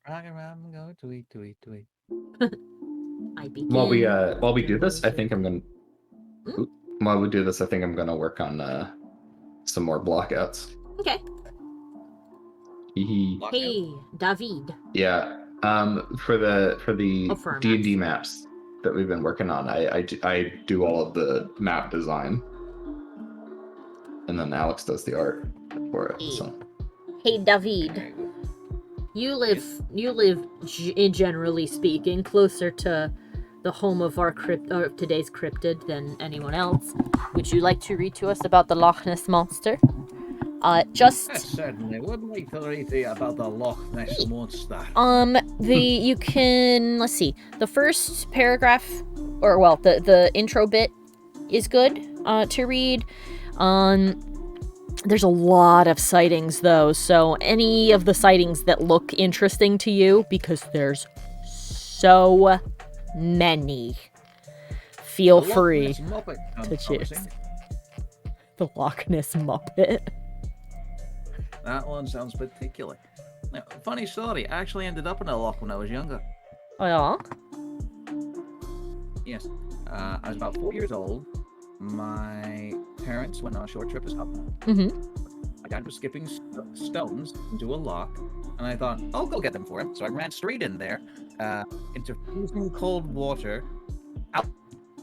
Rock around, go tweet, tweet, tweet. I begin. While we do this, I think I'm gonna. Hmm? While we do this, I think I'm gonna work on some more blockouts. Okay. Hey, David. Yeah. For the for D&D maps that we've been working on, I do all of the map design, and then Alex does the art for it. So. Hey, David. You live, generally speaking, closer to the home of our today's cryptid than anyone else. Would you like to read to us about the Loch Ness monster? Yes, certainly. Would like to read to you about the Loch Ness monster. You can, let's see, the first paragraph, or well, the intro bit is good to read. There's a lot of sightings though, so any of the sightings that look interesting to you, because there's so many, feel free to choose. The Loch Ness Muppet. That one sounds particular. Now, funny story, I actually ended up in a loch when I was younger. Oh yeah? Yes. I was about 4 years old. My parents went on a short trip to Scotland. Mm-hmm. My dad was skipping stones into a loch, and I thought, I'll go get them for him. So I ran straight in there, into freezing cold water, out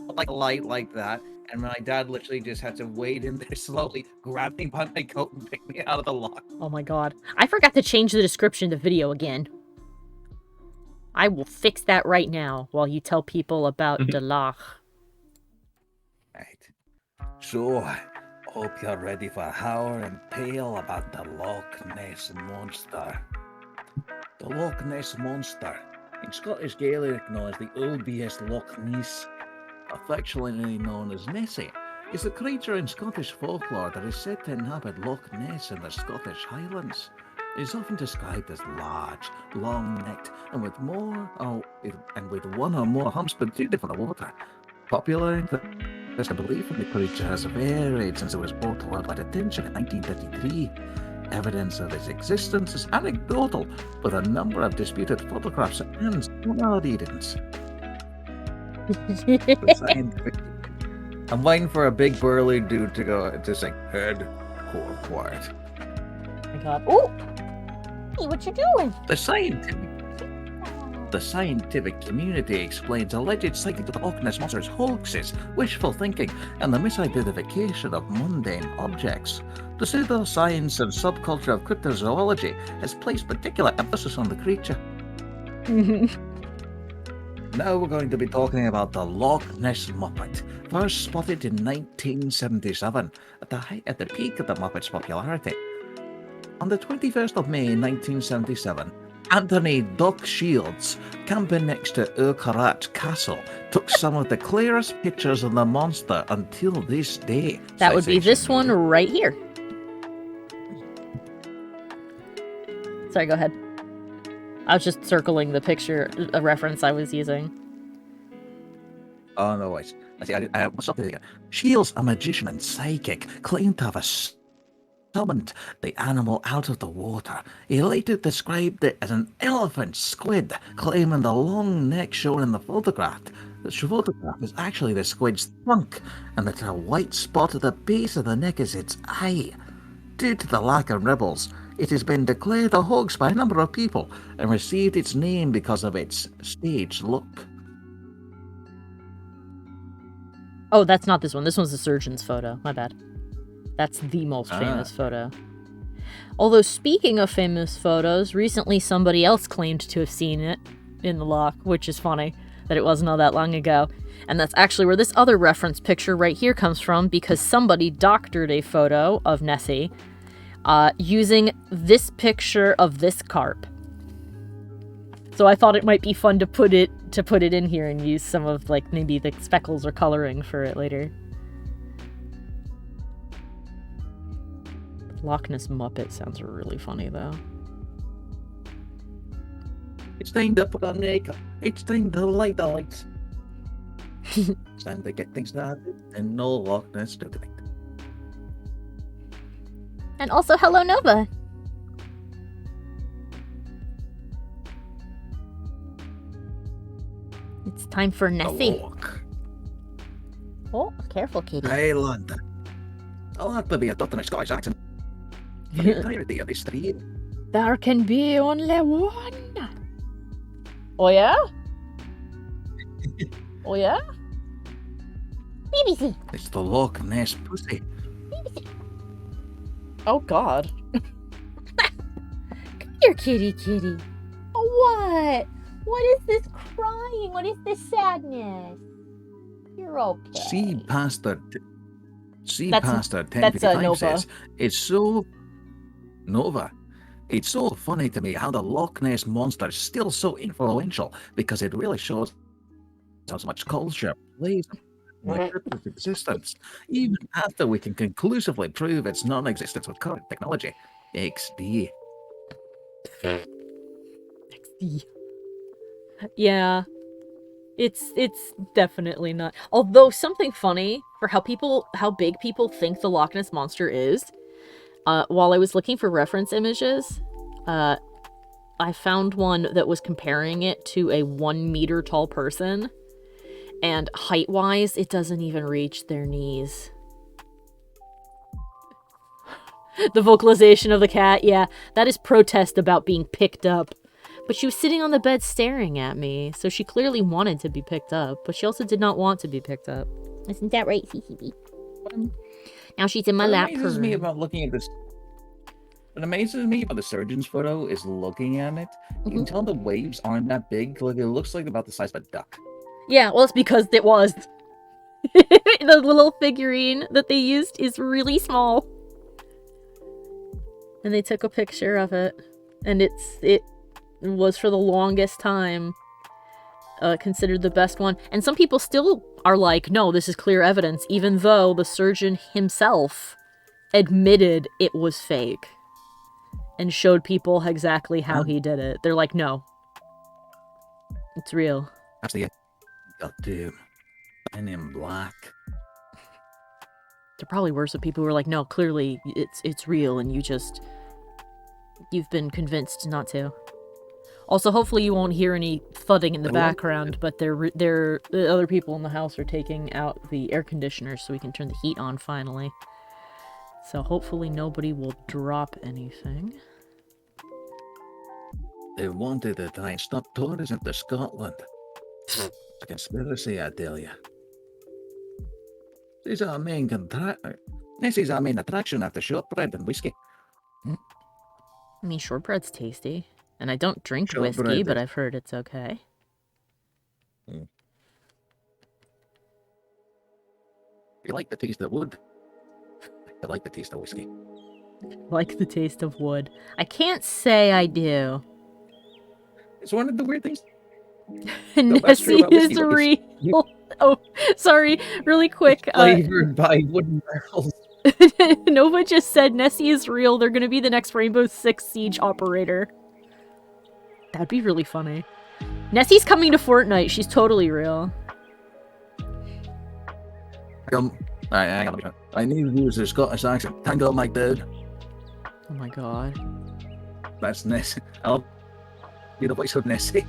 like a light like that, and my dad literally just had to wade in there slowly, grab me by my coat, and pick me out of the loch. Oh my god. I forgot to change the description of the video again. I will fix that right now while you tell people about the loch. Right. So, hope you're ready for howling tale about the Loch Ness monster. The Loch Ness monster, in Scottish Gaelic known as the Ulbiest Loch Ness, affectionately known as Nessie, is a creature in Scottish folklore that is said to inhabit Loch Ness in the Scottish Highlands. It is often described as large, long-necked, and with one or more humps protruding from the water. Popular the belief in the creature has varied since it was brought to worldwide attention in 1933. Evidence of its existence is anecdotal, with a number of disputed photographs and sonar readings. I'm waiting for a big burly dude to sing head core quiet. Oh my god. Oh! Hey, what you doing? The scientific community explains alleged sightings of the Loch Ness monster as hoaxes, wishful thinking, and the misidentification of mundane objects. The pseudoscience and subculture of cryptozoology has placed particular emphasis on the creature. Now we're going to be talking about the Loch Ness Muppet, first spotted in 1977, at the peak of the Muppet's popularity. On the 21st of May 1977, Anthony Doc Shields, camping next to Urquhart Castle, took some of the clearest pictures of the monster until this day. That would be this one right here. Sorry, go ahead. I was just circling the picture, a reference I was using. Oh, no, wait. What's up there? Shields, a magician and psychic, claimed to have summoned the animal out of the water. He later described it as an elephant squid, claiming the long neck shown in the photograph. The photograph is actually the squid's trunk, and that a white spot at the base of the neck is its eye. Due to the lack of ripples, it has been declared a hoax by a number of people and received its name because of its staged look. Oh, that's not this one. This one's the surgeon's photo. My bad. That's the most famous photo. Although, speaking of famous photos, recently somebody else claimed to have seen it in the loch, which is funny that it wasn't all that long ago. And that's actually where this other reference picture right here comes from, because somebody doctored a photo of Nessie using this picture of this carp. So I thought it might be fun to put it in here and use some of, like, maybe the speckles or coloring for it later. Loch Ness Muppet sounds really funny, though. It's time to put on makeup. It's time to light the lights. It's time to get things started and no Loch Ness to tonight. And also, hello, Nova. It's time for The Nessie. loch. Oh, careful, kitty. Hey, London. I'll have to be a in a Scottish accent. For the entirety of this stream. There can be only one. Oh yeah? Oh yeah? BBC. It's the Loch Ness pussy. Oh God. Come here, kitty, kitty. What? What is this crying? What is this sadness? You're okay. See Pastor 1055 that's Nova. says, it's so... Nova. It's so funny to me how the Loch Ness Monster is still so influential because it really shows how much culture plays in the cryptid's existence, even after we can conclusively prove its non-existence with current technology. XD. Yeah. It's definitely not. Although something funny for how big people think the Loch Ness Monster is, while I was looking for reference images, I found one that was comparing it to a 1 meter tall person, and height-wise, it doesn't even reach their knees. The vocalization of the cat, yeah, that is protest about being picked up. But she was sitting on the bed staring at me, so she clearly wanted to be picked up, but she also did not want to be picked up. Isn't that right, CCB? Now she's in my lap. What amazes me about looking at this... What amazes me about the surgeon's photo is looking at it. You can tell the waves aren't that big. Like, it looks like about the size of a duck. Yeah, well, it's because it was. The little figurine that they used is really small. And they took a picture of it. And it was for the longest time considered the best one. And some people still are like, no, this is clear evidence, even though the surgeon himself admitted it was fake. And showed people exactly how he did it. They're like, no. It's real. Actually, goddamn. And in black. There probably were some people who were like, no, clearly it's real and you've been convinced not to. Also, hopefully you won't hear any thudding in the background, but the other people in the house are taking out the air conditioner so we can turn the heat on finally. So hopefully nobody will drop anything. They wanted to try and stop tourism to Scotland. It's a conspiracy, I tell you. This is our main attraction after shortbread and whiskey. I mean, shortbread's tasty. And I don't drink Shortbread whiskey, but is- I've heard it's okay. You like the taste of wood? I like the taste of whiskey. Like the taste of wood. I can't say I do. It's one of the weird things. Nessie that's true about whiskey, is but real. Oh, sorry, really quick. Flavored by wooden barrels. Nova just said Nessie is real. They're gonna be the next Rainbow Six Siege operator. That'd be really funny. Nessie's coming to Fortnite. She's totally real. Hang on. I need to use a Scottish accent. Thank God, my dude. Oh my god. That's Nessie. I'll be the voice of Nessie.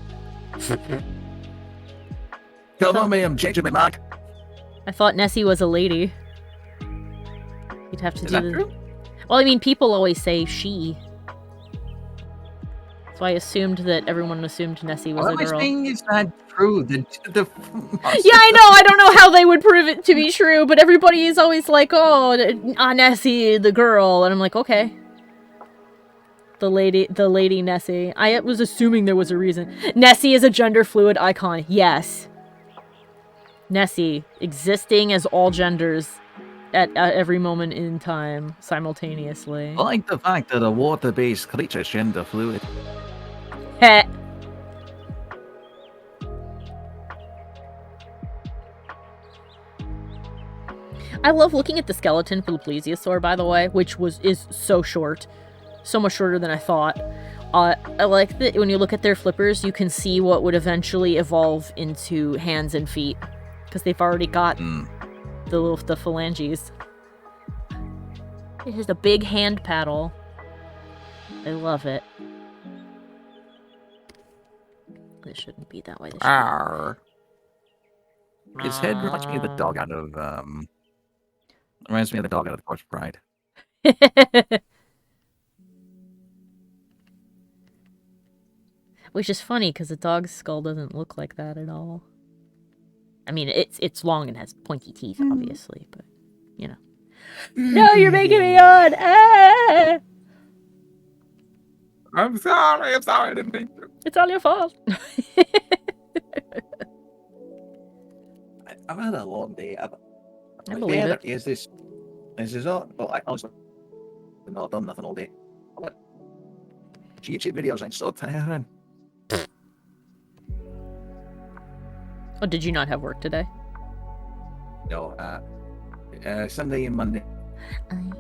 Come on, me, I'm changing my mark. I thought Nessie was a lady. You'd have to Is do that the... true? Well, I mean, people always say she. So I assumed that everyone assumed Nessie was a girl. Is that true? Yeah, I know. I don't know how they would prove it to be true, but everybody is always like, "Oh, Nessie, the girl," and I'm like, "Okay." The lady Nessie. I was assuming there was a reason. Nessie is a gender fluid icon. Yes. Nessie existing as all genders at every moment in time simultaneously. I like the fact that a water-based creature is gender fluid. Heh. I love looking at the skeleton for the plesiosaur, by the way, which is so short. So much shorter than I thought. I like that when you look at their flippers, you can see what would eventually evolve into hands and feet. Because they've already got the phalanges. It has a big hand paddle. I love it. This shouldn't be that way. This should His head reminds me of the dog out of reminds me of the dog out of the Corpse Bride. Which is funny because the dog's skull doesn't look like that at all. I mean, it's long and has pointy teeth, obviously, but you know. No, you're making me yawn. Ah! I'm sorry. I didn't mean to. It's all your fault. I've had a long day. I believe it. Is this all? Well, I also not done nothing all day. What? YouTube videos ain't so tiring. Oh, did you not have work today? No, Sunday and Monday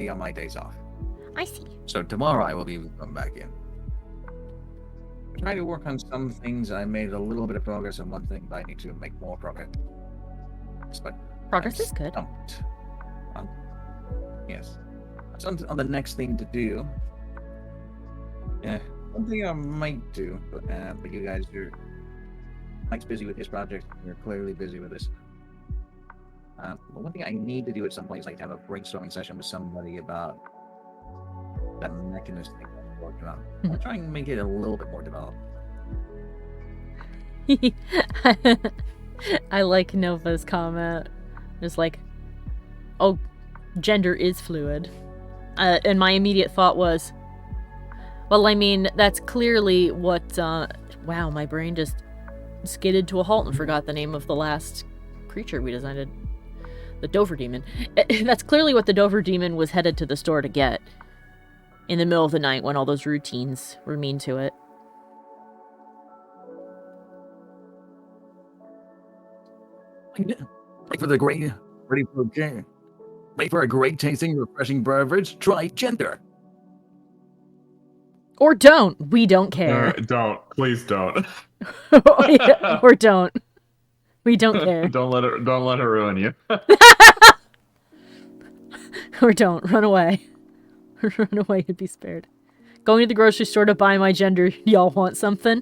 are my days off. I see. So tomorrow I will be coming back in. I tried to work on some things. I made a little bit of progress on one thing, but I need to make more progress. But Progress is good. Yes. So on the next thing to do. Yeah, one thing I might do, but you guys are Mike's busy with his project. You're clearly busy with this. But one thing I need to do at some point is like have a brainstorming session with somebody about that mechanism thing that I'm working on. I'm trying to make it a little bit more developed. I like Nova's comment. It's like, oh, gender is fluid. And my immediate thought was, well, I mean, that's clearly what, wow, my brain just skidded to a halt and forgot the name of the last creature we designed. The Dover Demon. That's clearly what the Dover Demon was headed to the store to get. In the middle of the night when all those routines were mean to it. Wait for the great, ready for a game. Wait for a great tasting, refreshing beverage. Try gender. Or don't. We don't care. Don't. Please don't. Or don't. We don't care. Don't let it ruin you. Or don't. Run away. Run away and be spared. Going to the grocery store to buy my gender. Y'all want something?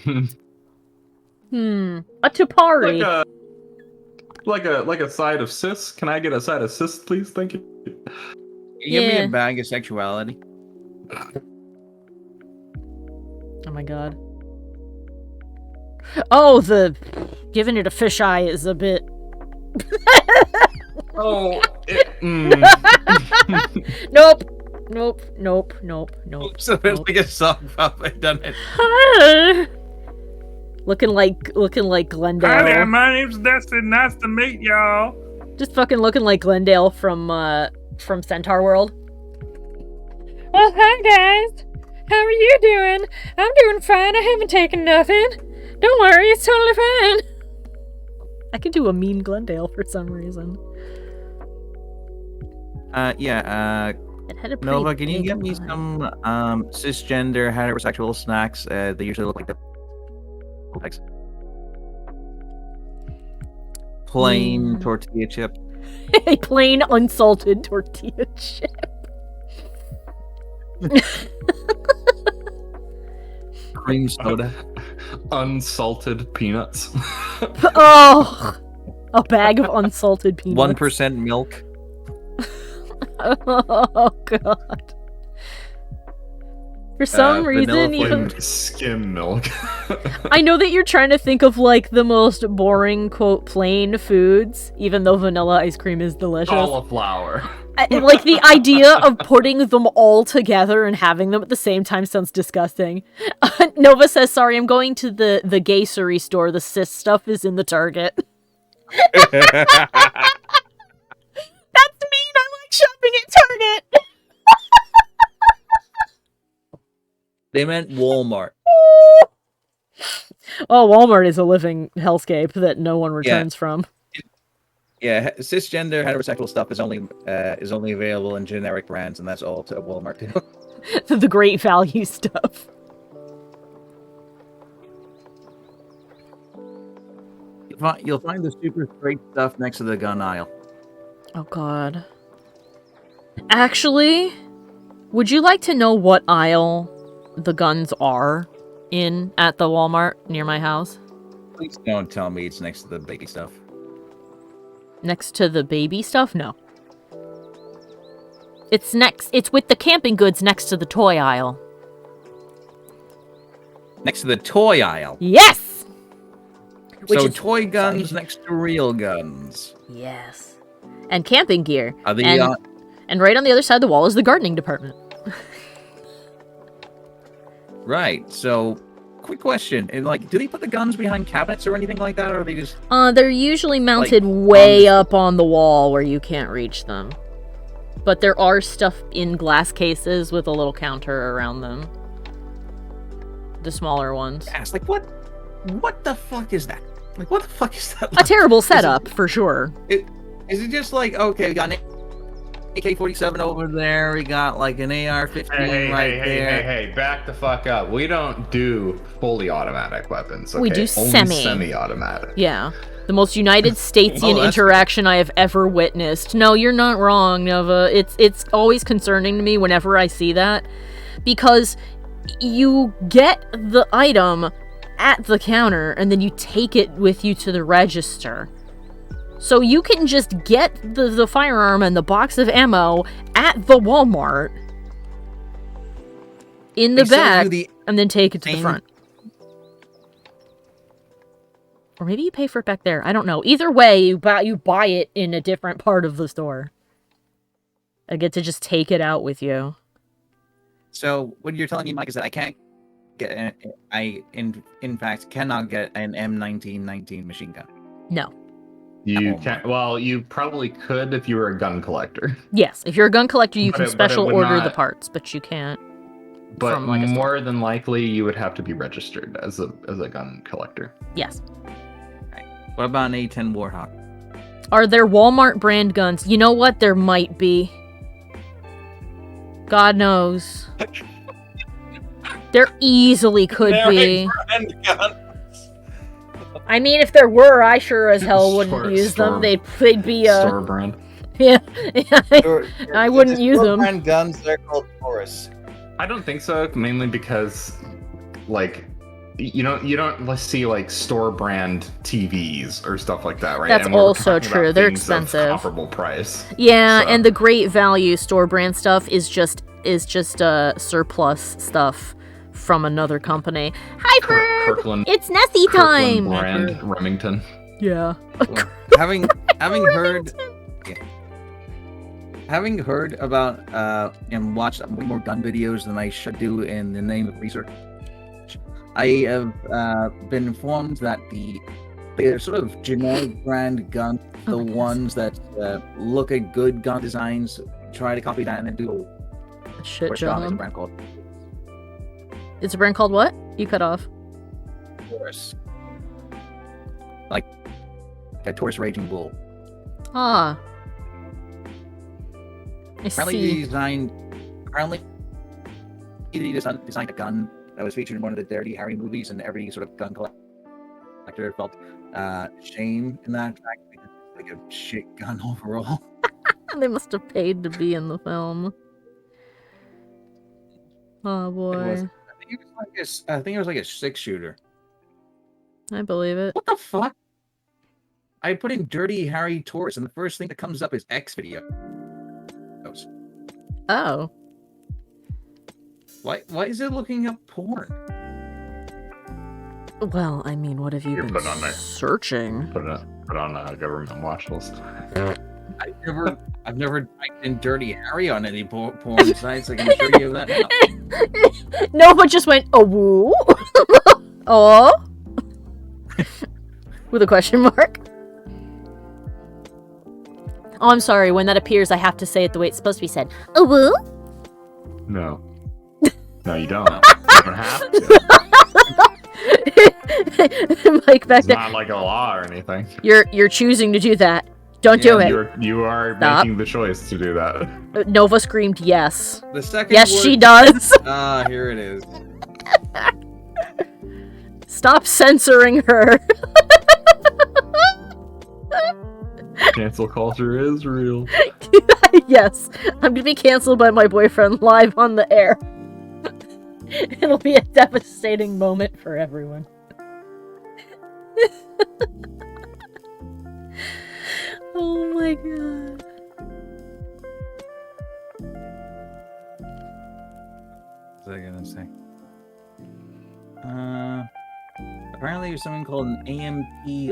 A Tupari. Like a side of cis. Can I get a side of cis, please? Thank you. Give me a bag of sexuality. Oh my god. Oh, the giving it a fisheye is a bit. Oh. Nope. So it's like a song probably done it. Looking like Glendale. Hi there, my name's Dustin. Nice to meet y'all. Just fucking looking like Glendale from Centaur World. Well, hi guys. How are you doing? I'm doing fine. I haven't taken nothing. Don't worry, it's totally fine. I can do a mean Glendale for some reason. Nova, can you get me some cisgender heterosexual snacks? They usually look like the eggs. Plain tortilla chip. A plain unsalted tortilla chip. Cream soda. Unsalted peanuts. Oh, a bag of unsalted peanuts. 1% milk. Oh god. For some reason, skim milk. I know that you're trying to think of like the most boring, quote, plain foods, even though vanilla ice cream is delicious. Cauliflower. Like the idea of putting them all together and having them at the same time sounds disgusting. Nova says, sorry, I'm going to the gaysery store. The cis stuff is in the Target. That's mean. I like shopping at Target. They meant Walmart. Oh, Walmart is a living hellscape that no one returns from. Yeah, cisgender heterosexual stuff is only available in generic brands, and that's all to Walmart too. The great value stuff. You'll find the super straight stuff next to the gun aisle. Oh god. Actually, would you like to know what aisle the guns are in at the Walmart near my house? Please don't tell me it's next to the baby stuff. Next to the baby stuff? No. It's with the camping goods next to the toy aisle. Next to the toy aisle. Yes! So toy guns next to real guns. Yes. And camping gear. Are they and right on the other side of the wall is the gardening department. Right. So, quick question: like, do they put the guns behind cabinets or anything like that, or are they just? They're usually mounted way up on the wall where you can't reach them. But there are stuff in glass cases with a little counter around them. The smaller ones. Yeah, it's like what? What the fuck is that? Like, what the fuck is that? A terrible setup, for sure. Is it just like, okay, we got an AK-47 over there, we got like an AR-15 there. Hey, back the fuck up. We don't do fully automatic weapons, okay? We do Only semi-automatic. Yeah. The most United Statesian interaction I have ever witnessed. No, you're not wrong, Nova. It's always concerning to me whenever I see that. Because you get the item at the counter, and then you take it with you to the register. So you can just get the firearm and the box of ammo at the Walmart in the back, and then take it to the front. Or maybe you pay for it back there. I don't know. Either way, you buy it in a different part of the store. I get to just take it out with you. So what you're telling me, Mike, is that I can't get in fact cannot get an M1919 machine gun. No. You can't. Well, you probably could if you were a gun collector. Yes, if you're a gun collector, you can special order the parts, but you can't. But more than likely, you would have to be registered as a gun collector. Yes. Right. What about an A10 Warhawk? Are there Walmart brand guns? You know what? There might be. God knows. There easily could be. Brand guns. I mean, if there were, I sure as hell wouldn't use them. They'd be store brand. Yeah, I wouldn't use them. Brand guns, they're called Taurus. I don't think so. Mainly because, like, you don't see like store brand TVs or stuff like that, right? That's also true. They're expensive. Comparable price. Yeah, so. And the great value store brand stuff is just surplus stuff from another company. Hi, Bird! Kirkland, it's Nessie time! Brand Remington. Yeah. Well, having heard about and watched way more gun videos than I should do in the name of research, I have been informed that the sort of generic brand gun, the ones that look at good gun designs, try to copy that and then do a shit job. job. It's a brand called. It's a brand called what? You cut off. Taurus. Like a Taurus Raging Bull. Ah. Apparently he designed a gun that was featured in one of the Dirty Harry movies, and every sort of gun collector felt shame in that fact because it's like a shit gun overall. They must have paid to be in the film. Oh boy. I think it was like a 6-shooter. I believe it. What the fuck? I put in Dirty Harry Taurus, and the first thing that comes up is X video. Oh. Why is it looking up porn? Well, I mean, what have you been searching? Put on a government watch list. I've never typed in Dirty Harry on any porn sites. I can assure you of that now. Nova just went, oh, woo. Oh. With a question mark. Oh, I'm sorry. When that appears, I have to say it the way it's supposed to be said. Oh, woo. No. No, you don't. You don't have to. Mike back it's there. Not like a law or anything. You're choosing to do that. Don't do it. You are Stop. making the choice to do that. Nova screamed yes. The second yes, word... she does. Here it is. Stop censoring her. Cancel culture is real. Yes, I'm gonna be canceled by my boyfriend live on the air. It'll be a devastating moment for everyone. Oh my god. What's I gonna say? Apparently there's something called an AMP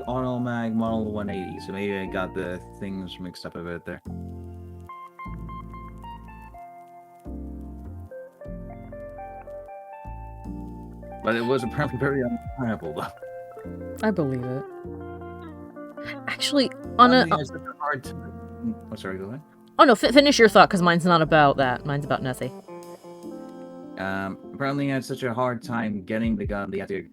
Automag Model 180, so maybe I got the things mixed up a bit there. But it was apparently very unreliable, though. I believe it. Actually, on a... It's such a hard time. Oh, sorry, go ahead. Oh no, finish your thought, because mine's not about that. Mine's about Nessie. Apparently I had such a hard time getting the gun, they had to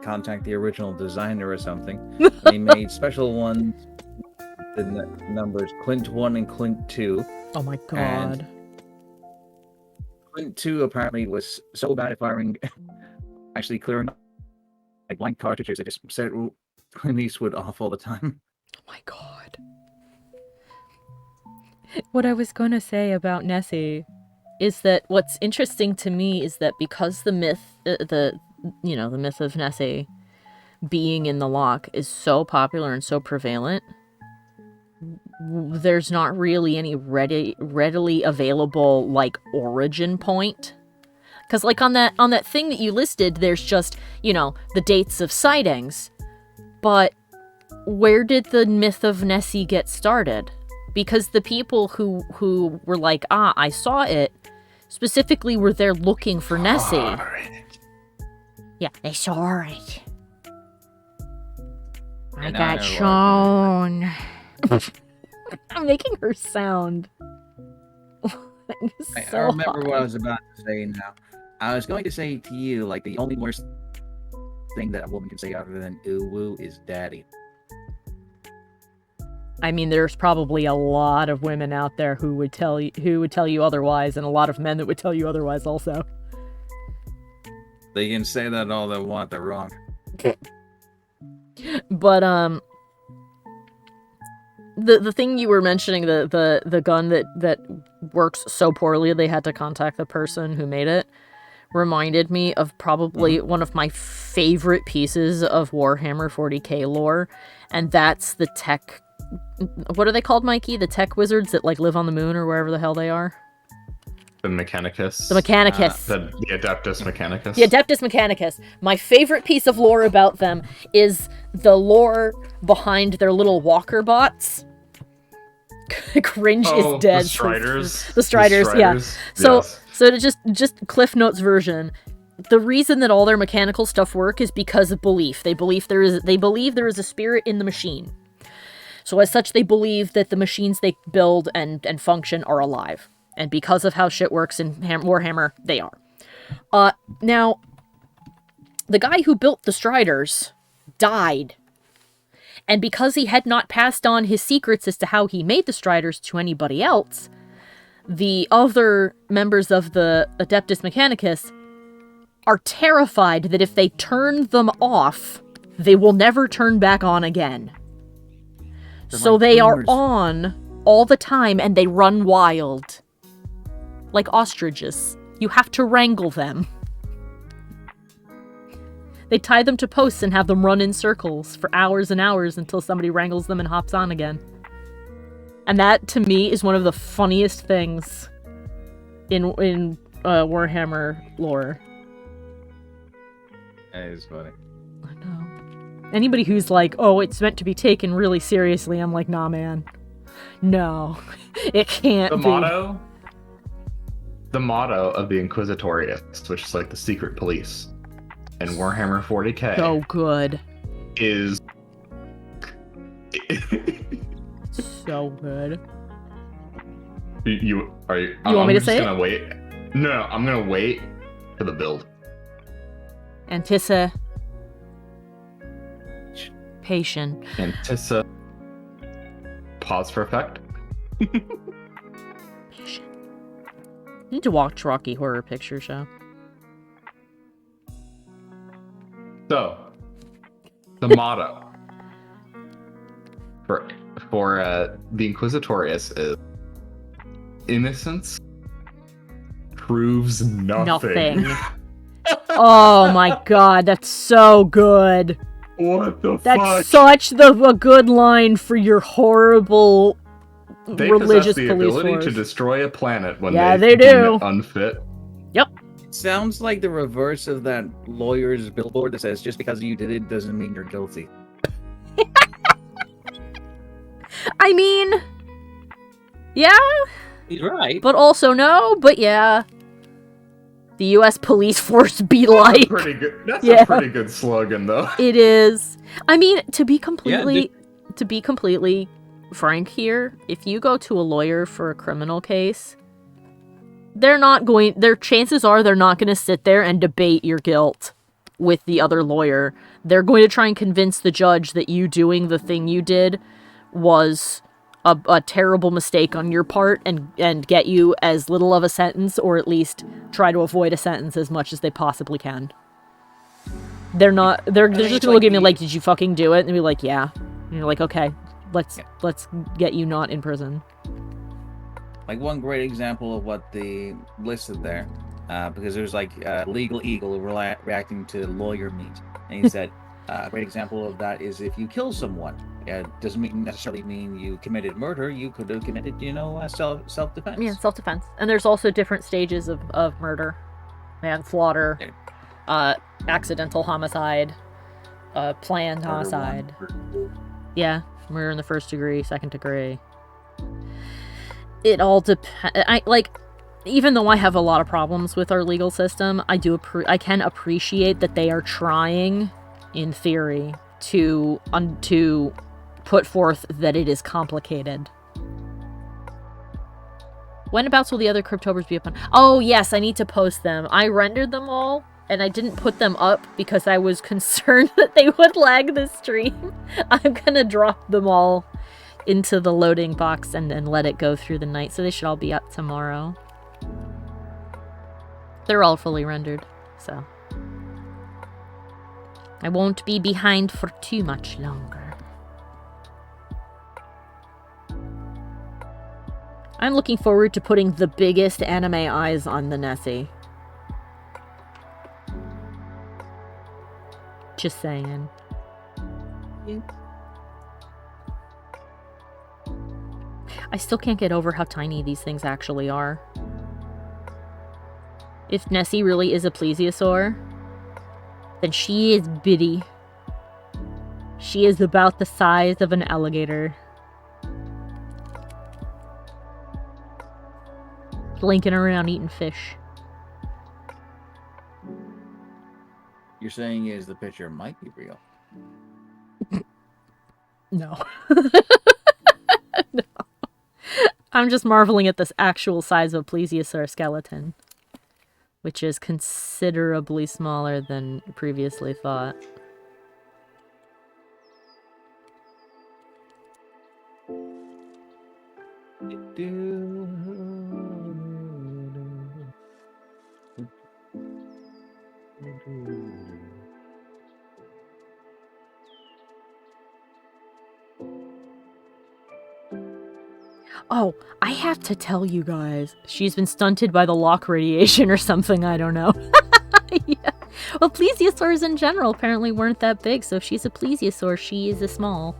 contact the original designer or something. They made special ones, the numbers Clint 1 and Clint 2. Oh my god. And Clint 2 apparently was so bad at firing, actually clearing like blank cartridges, it just set Clint Eastwood off all the time. Oh my god. What I was gonna say about Nessie is that what's interesting to me is that because the myth, the myth of Nessie being in the lock is so popular and so prevalent, there's not really any readily available like origin point. Because like on that thing that you listed, there's just, the dates of sightings. But where did the myth of Nessie get started? Because the people who were like, I saw it, specifically were there looking for Nessie. Yeah, they saw it. I got shown. I'm making her sound. I remember what I was about to say now. I was going to say to you, like, the only worst thing that a woman can say other than ooh woo is daddy. I mean, there's probably a lot of women out there who would tell you otherwise, and a lot of men that would tell you otherwise also. They can say that all they want, they're wrong. But the thing you were mentioning, the gun that works so poorly they had to contact the person who made it, reminded me of probably one of my favorite pieces of Warhammer 40k lore, and that's the tech. What are they called, Mikey? The tech wizards that like live on the moon or wherever the hell they are. The Mechanicus. The Mechanicus. The Adeptus Mechanicus. The Adeptus Mechanicus. My favorite piece of lore about them is the lore behind their little walker bots. Cringe is dead. The Striders. The Striders, yeah. So, Yes. so to just Cliff Notes version, the reason that all their mechanical stuff work is because of belief. They believe there is a spirit in the machine. So as such, they believe that the machines they build and function are alive. And because of how shit works in Warhammer, they are. Now, the guy who built the Striders died. And because he had not passed on his secrets as to how he made the Striders to anybody else, the other members of the Adeptus Mechanicus are terrified that if they turn them off, they will never turn back on again. So they are on all the time, and they run wild. Like ostriches. You have to wrangle them. They tie them to posts and have them run in circles for hours and hours until somebody wrangles them and hops on again. And that, to me, is one of the funniest things in Warhammer lore. That is funny. I know. Anybody who's like, oh, it's meant to be taken really seriously, I'm like, nah, man. No, it can't be. The motto of the Inquisitorius, which is like the secret police in Warhammer 40k. So good. Is so good. You want me to say it? I'm just gonna wait. No, I'm gonna wait for the build. Antissa. Patient. Antissa. Pause for effect. Patient. Need to watch Rocky Horror Picture Show. So, the motto for the Inquisitorius is innocence proves nothing. Oh my god, that's so good. What the That's fuck? such a good line for your horrible They religious possess the police ability force. to destroy a planet when Yeah, they they deem do. it unfit. Yep. It sounds like the reverse of that lawyer's billboard that says, just because you did it doesn't mean you're guilty. I mean, yeah, He's right. but also no, but yeah. The U.S. police force be like. That's Yeah. a pretty good slogan, though. It is. I mean, to be completely frank here, if you go to a lawyer for a criminal case, their chances are they're not going to sit there and debate your guilt with the other lawyer. They're going to try and convince the judge that you doing the thing you did was a terrible mistake on your part and get you as little of a sentence, or at least try to avoid a sentence as much as they possibly can. They're just gonna look at me like, did you fucking do it? And be like, yeah. And you're like, okay, let's get you not in prison. Like, one great example of what they listed there, because there's like Legal Eagle reacting to lawyer meat, and he said, a great example of that is if you kill someone, it doesn't necessarily mean you committed murder. You could have committed, self-defense. Yeah, self-defense. And there's also different stages of murder. Manslaughter, accidental homicide, planned homicide. Yeah, murder in the first degree, second degree. It all depends. Even though I have a lot of problems with our legal system, I can appreciate that they are trying, in theory, to put forth that it is complicated. Whenabouts will the other Cryptobers be up on? Oh, yes, I need to post them. I rendered them all, and I didn't put them up because I was concerned that they would lag the stream. I'm gonna drop them all into the loading box and let it go through the night, so they should all be up tomorrow. They're all fully rendered, so I won't be behind for too much longer. I'm looking forward to putting the biggest anime eyes on the Nessie. Just saying. I still can't get over how tiny these things actually are. If Nessie really is a plesiosaur, then she is bitty. She is about the size of an alligator. Blinking around eating fish. You're saying is the picture might be real. No. No. I'm just marveling at this actual size of a plesiosaur skeleton, which is considerably smaller than previously thought. Oh, I have to tell you guys, she's been stunted by the LOCH radiation or something, I don't know. Yeah. Well, plesiosaurs in general apparently weren't that big, so if she's a plesiosaur, she is a small.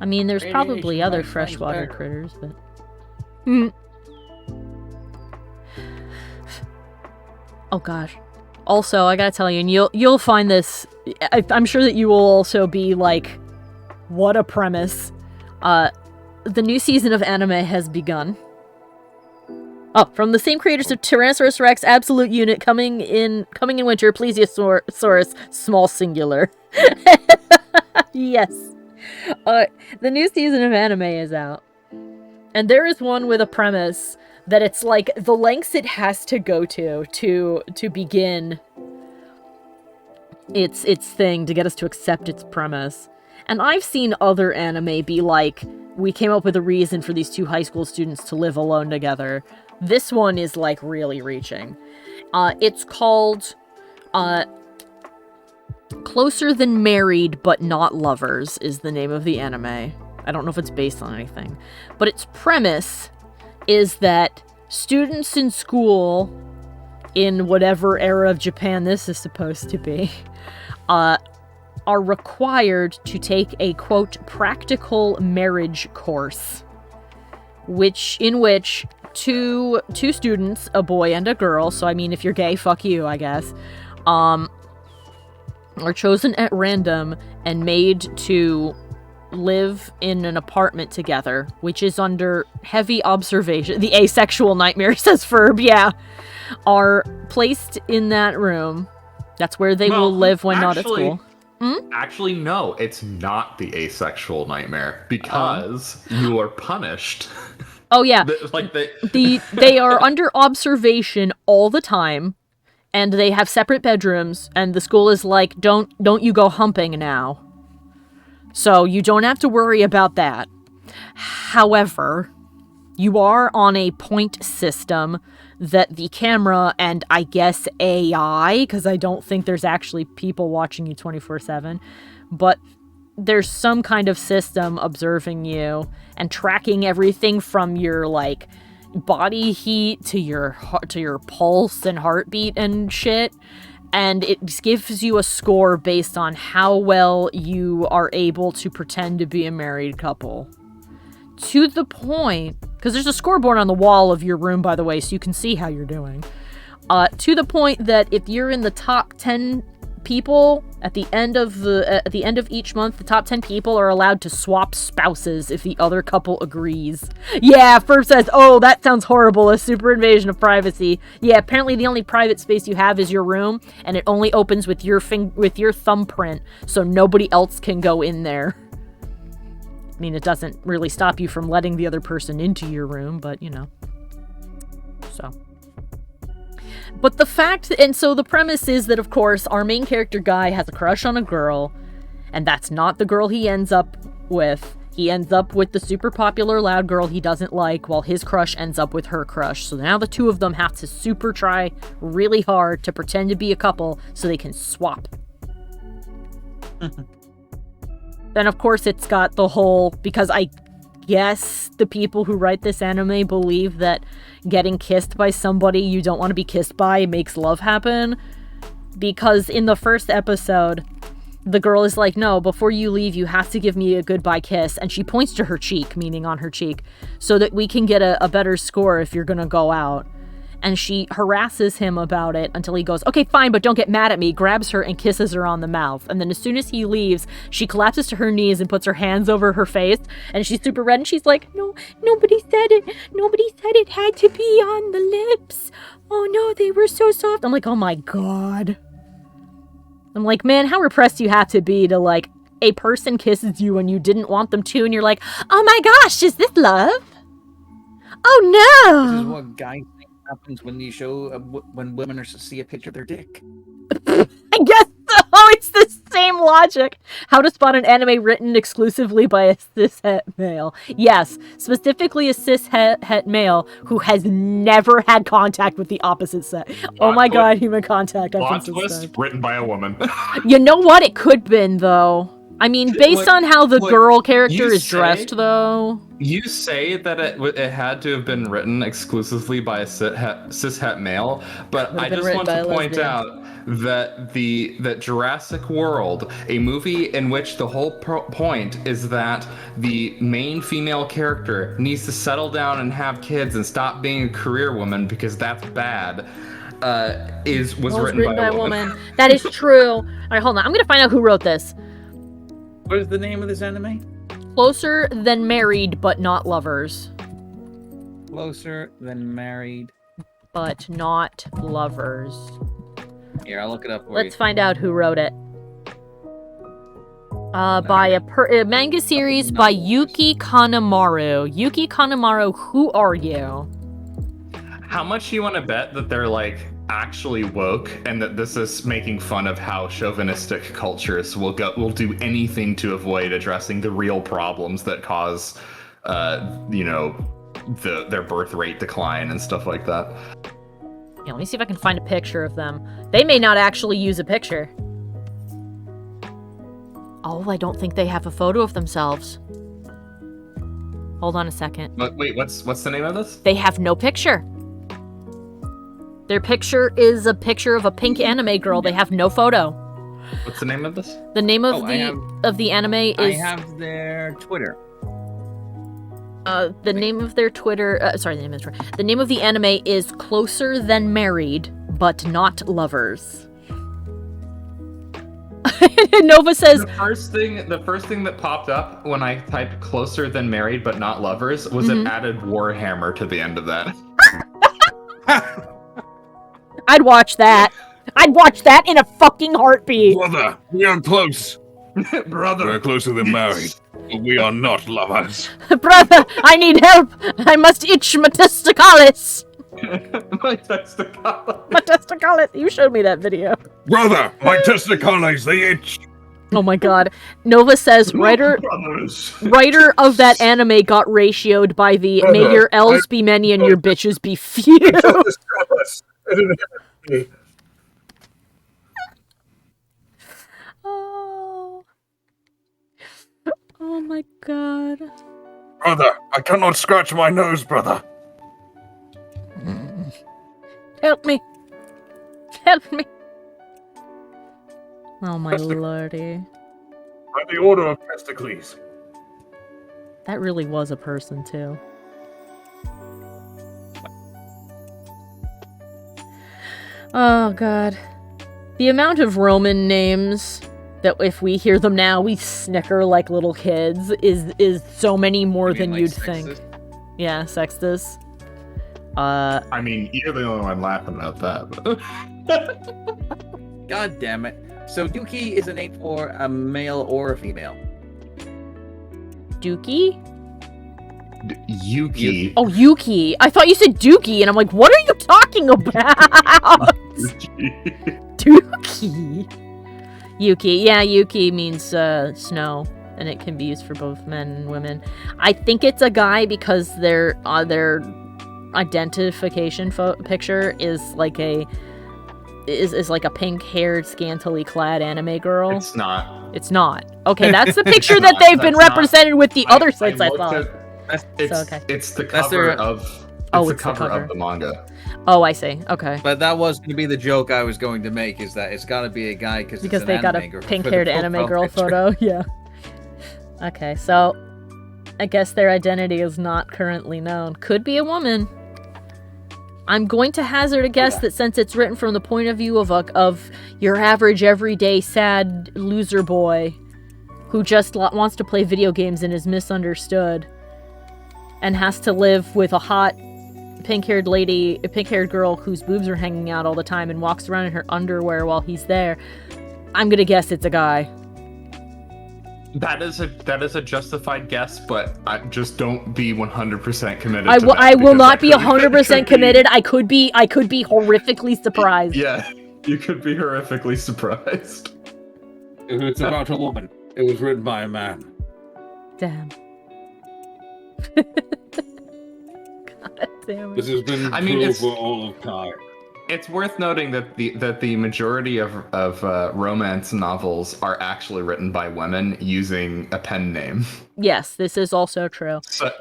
I mean, there's probably other freshwater critters, but... Oh gosh. Also, I gotta tell you, and you'll find this... I'm sure that you will also be like, what a premise. The new season of anime has begun. Oh, from the same creators of Tyrannosaurus Rex Absolute Unit, coming in winter, Plesiosaurus small singular. Yes. The new season of anime is out. And there is one with a premise that it's like the lengths it has to go to begin its thing to get us to accept its premise. And I've seen other anime be like, we came up with a reason for these two high school students to live alone together. This one is, like, really reaching. It's called, Closer Than Married But Not Lovers is the name of the anime. I don't know if it's based on anything. But its premise is that students in school, in whatever era of Japan this is supposed to be, are required to take a, quote, practical marriage course, in which two students, a boy and a girl, so I mean, if you're gay, fuck you, I guess, are chosen at random and made to live in an apartment together, which is under heavy observation. The asexual nightmare, says Ferb, yeah, are placed in that room. That's where they will live when not at school. Actually, no, it's not the asexual nightmare, because you are punished. Oh, yeah. They are under observation all the time, and they have separate bedrooms, and the school is like, don't you go humping now. So you don't have to worry about that. However, you are on a point system that the camera and I guess AI, because I don't think there's actually people watching you 24/7, but there's some kind of system observing you and tracking everything from your like body heat to your pulse and heartbeat and shit. And it gives you a score based on how well you are able to pretend to be a married couple. To the point, because there's a scoreboard on the wall of your room, by the way, so you can see how you're doing. To the point that if you're in the top 10 people at the end of each month, the top 10 people are allowed to swap spouses if the other couple agrees. Yeah, Ferb says, oh, that sounds horrible, a super invasion of privacy. Yeah, apparently the only private space you have is your room, and it only opens with your thumbprint, so nobody else can go in there. I mean, it doesn't really stop you from letting the other person into your room, but, you know. So. But the fact, and so the premise is that, of course, our main character guy has a crush on a girl, and that's not the girl he ends up with. He ends up with the super popular loud girl he doesn't like, while his crush ends up with her crush. So now the two of them have to try really hard to pretend to be a couple so they can swap. Then, of course, it's got the whole, because I guess the people who write this anime believe that getting kissed by somebody you don't want to be kissed by makes love happen. Because in the first episode, the girl is like, no, before you leave, you have to give me a goodbye kiss. And she points to her cheek, meaning on her cheek, so that we can get a better score if you're going to go out. And she harasses him about it until he goes, okay, fine, but don't get mad at me, grabs her and kisses her on the mouth. And then as soon as he leaves, she collapses to her knees and puts her hands over her face, and she's super red, and she's like, no, nobody said it. Nobody said it had to be on the lips. Oh no, they were so soft. I'm like, oh my God. I'm like, man, how repressed you have to be to, like, a person kisses you and you didn't want them to, and you're like, oh my gosh, is this love? Oh no. This is what guys think happens when you show when women see a picture of their dick. I guess so. It's the same logic. How to spot an anime written exclusively by a cishet male. Yes, specifically a cishet male who has never had contact with the opposite sex. Oh my God, human contact. Plot twist written by a woman. You know what? It could been, though. I mean, based on how the girl character is dressed, though. You say that it had to have been written exclusively by a cishet male, but I just want to point out that Jurassic World, a movie in which the whole point is that the main female character needs to settle down and have kids and stop being a career woman because that's bad, was written by a woman. That is true. All right, hold on. I'm going to find out who wrote this. What is the name of this anime? Closer Than Married, But Not Lovers. Closer Than Married, But Not Lovers. Here, I'll look it up for you. Let's find out who wrote it. By a manga series by Yuki Kanemaru. Yuki Kanemaru, who are you? How much do you want to bet that they're, like, actually woke, and that this is making fun of how chauvinistic cultures will do anything to avoid addressing the real problems that cause, their birth rate decline and stuff like that? Yeah, let me see if I can find a picture of them. They may not actually use a picture. Oh, I don't think they have a photo of themselves. Hold on a second. But wait, what's the name of this? They have no picture. Their picture is a picture of a pink anime girl. They have no photo. What's the name of this? The name of Oh, the anime is. I have their Twitter. The name of their Twitter. Sorry, the name of their Twitter. The name of the anime is Closer Than Married, but Not Lovers. Nova says The first thing that popped up when I typed "closer than married but not lovers" was it added Warhammer to the end of that. I'd watch that. I'd watch that in a fucking heartbeat. Brother, we are close. Brother, We're closer than married, but we are not lovers. Brother, I need help. I must itch my testicles. my testicle. My testicles. You showed me that video. Brother, my testicles, they itch. Oh my god. Nova says writer of that anime got ratioed by the may your L's be many and your bitches be few. Oh my god. Brother, I cannot scratch my nose, brother. Help me. Help me. Oh my lordy. By the order of Testicles. That really was a person too. Oh god. The amount of Roman names that if we hear them now we snicker like little kids is so many more than you'd think. Yeah, Sextus. I mean, you're the only one laughing at that. God damn it. So Dookie is a name for a male or a female. Dookie? Yuki. Oh, Yuki. I thought you said Dookie, and I'm like, what are you talking about? Dookie. Yuki. Yeah, Yuki means snow, and it can be used for both men and women. I think it's a guy because their identification picture is like a pink-haired, scantily clad anime girl. It's not. It's not. Okay, that's the picture that they've been represented with the other sites I thought. It's the cover of the manga. Oh, I see. Okay. But that was going to be the joke I was going to make, is that it's got to be a guy because they got a pink-haired anime girl photo. Yeah. Okay, so I guess their identity is not currently known. Could be a woman. I'm going to hazard a guess that since it's written from the point of view of your average, everyday, sad loser boy who just wants to play video games and is misunderstood and has to live with a hot pink-haired lady, a pink-haired girl whose boobs are hanging out all the time and walks around in her underwear while he's there, I'm gonna guess it's a guy. That is a justified guess, but I just don't be 100% committed. I will not be 100% committed. I could be horrifically surprised. Yeah, you could be horrifically surprised. It's about a woman. It was written by a man. Damn. God damn it. This has been true for all of time. It's worth noting that the majority of romance novels are actually written by women using a pen name. Yes, this is also true. So,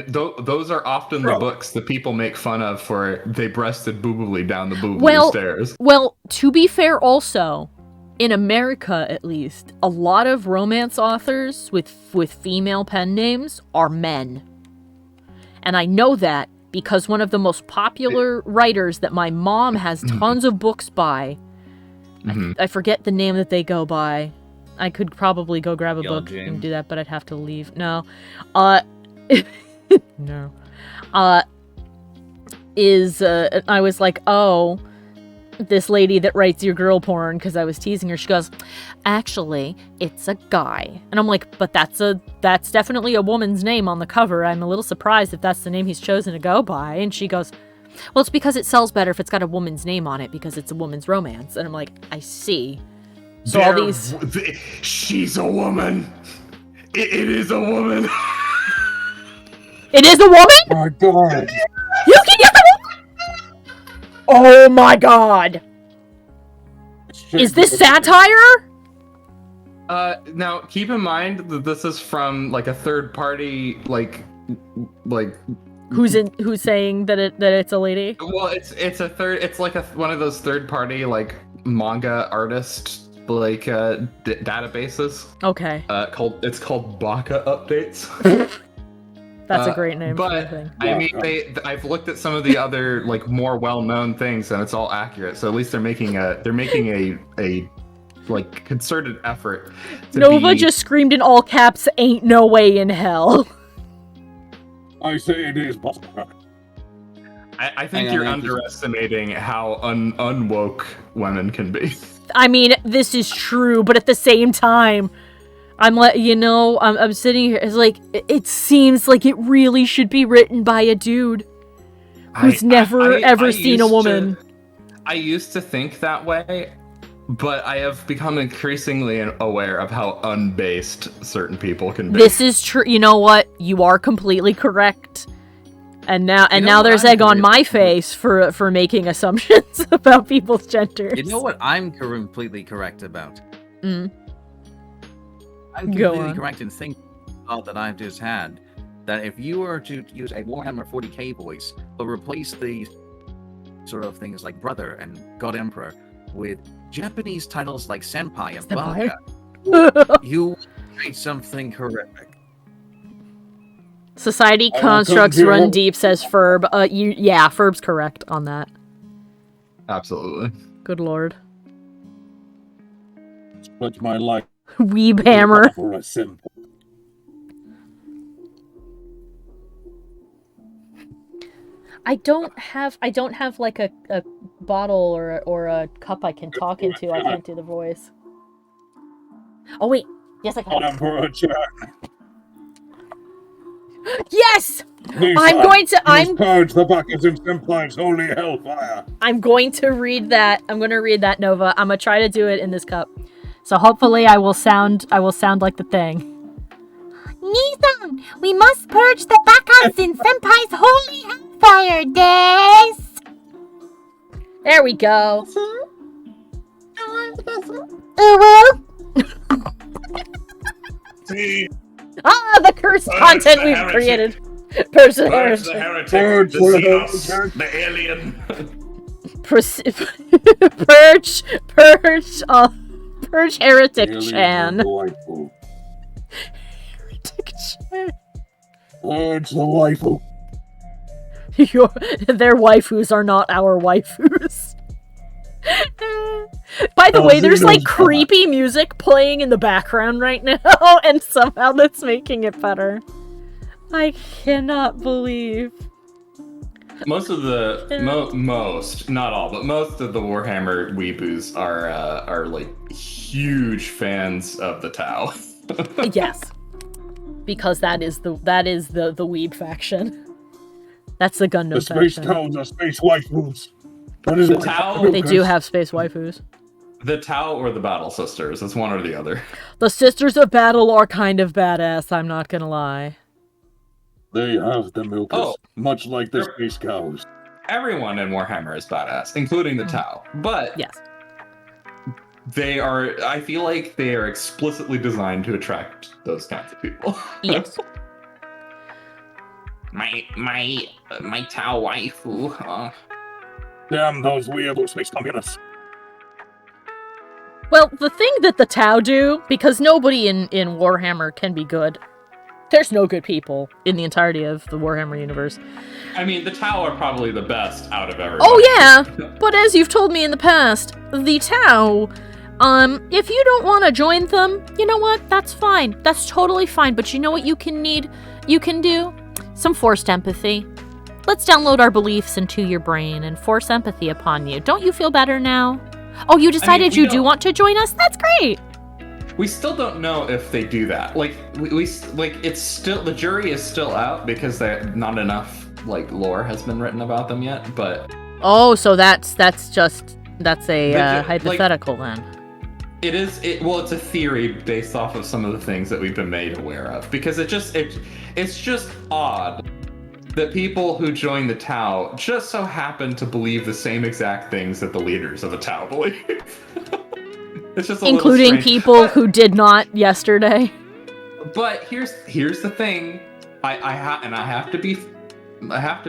those are often the books that people make fun of for they breasted boobily down the boobily stairs. Well, to be fair also, in America at least, a lot of romance authors with female pen names are men. And I know that because one of the most popular writers that my mom has tons of books by, I forget the name that they go by. I could probably go grab a book and do that, but I'd have to leave. No. I was like, oh, this lady that writes your girl porn, because I was teasing her. She goes, actually, it's a guy. And I'm like, but that's definitely a woman's name on the cover. I'm a little surprised if that's the name he's chosen to go by. And she goes, well, it's because it sells better if it's got a woman's name on it, because it's a woman's romance. And I'm like, I see. So all these... She's a woman. It is a woman. It is a woman? Oh my god. You can get the woman? Oh my god. Is this satire? Now keep in mind that this is from like a third party, like who's saying that it's a lady? Well, it's like one of those third party like manga artist databases. Okay. It's called Baka updates. That's a great name for but anything. I mean, I've looked at some of the other like more well-known things, and it's all accurate. So at least they're making a like concerted effort. Nova just screamed in all caps, "Ain't no way in hell." I say it is possible. I think you're underestimating how unwoke women can be. I mean, this is true, but at the same time, I'm sitting here. It's like it seems like it really should be written by a dude who's never ever seen a woman. I used to think that way, but I have become increasingly aware of how unbased certain people can be. This is true. You know what? You are completely correct. And now there's egg on my face for making assumptions about people's genders. You know what I'm completely correct about? Mm. I'm completely correct in thinking that I've just had that if you were to use a Warhammer 40k voice, but replace the sort of things like Brother and God Emperor with Japanese titles like Senpai and Baka, you create something horrific. Society constructs run deep, says Ferb. Ferb's correct on that. Absolutely. Good lord. But my life. Weeb hammer. For a simple. I don't have like a bottle or a cup I can talk into. I can't do the voice. Oh wait, yes I can. Emperor Jack. Yes! I'm purge the buckets in Senpai's holy hellfire. I'm going to read that. I'm going to read that, Nova. I'm going to try to do it in this cup. So hopefully I will sound like the thing. Nissan, we must purge the buckets in Senpai's holy hellfire, des. There we go. See? Ah, the cursed content we've created. Purge the heretic. Purge the Xenos, the alien. Purge heretic Chan. Heretic Chan. Purge the waifu. Their waifus are not our waifus. By the way, there's like creepy music playing in the background right now, and somehow that's making it better. I cannot believe. Most of the most, not all, but most of the Warhammer weeboos are like huge fans of the Tau. Yes, because that is the weeb faction. That's the Gundam faction. The space cows are space waifus. That is the Tau. They do have space waifus. The Tau or the Battle Sisters. It's one or the other. The Sisters of Battle are kind of badass, I'm not gonna lie. They have the milkers, much like the space cows. Everyone in Warhammer is badass, including the Tau. But yes, they are. I feel like they are explicitly designed to attract those kinds of people. Yes. my Tau waifu. Damn those weirdo space communists. Well, the thing that the Tau do, because nobody in Warhammer can be good. There's no good people in the entirety of the Warhammer universe. I mean, the Tau are probably the best out of everyone. Oh yeah, but as you've told me in the past, the Tau, if you don't want to join them, you know what? That's fine. That's totally fine. But you know what you can do? Some forced empathy. Let's download our beliefs into your brain and force empathy upon you. Don't you feel better now? Oh, you decided you do want to join us? That's great. We still don't know if they do that. Like it's still, the jury is still out because not enough like lore has been written about them yet. But so that's a hypothetical then. It is. It's a theory based off of some of the things that we've been made aware of. Because it's just odd that people who join the Tau just so happen to believe the same exact things that the leaders of the Tau believe. It's just including people who did not yesterday. But here's the thing. I have to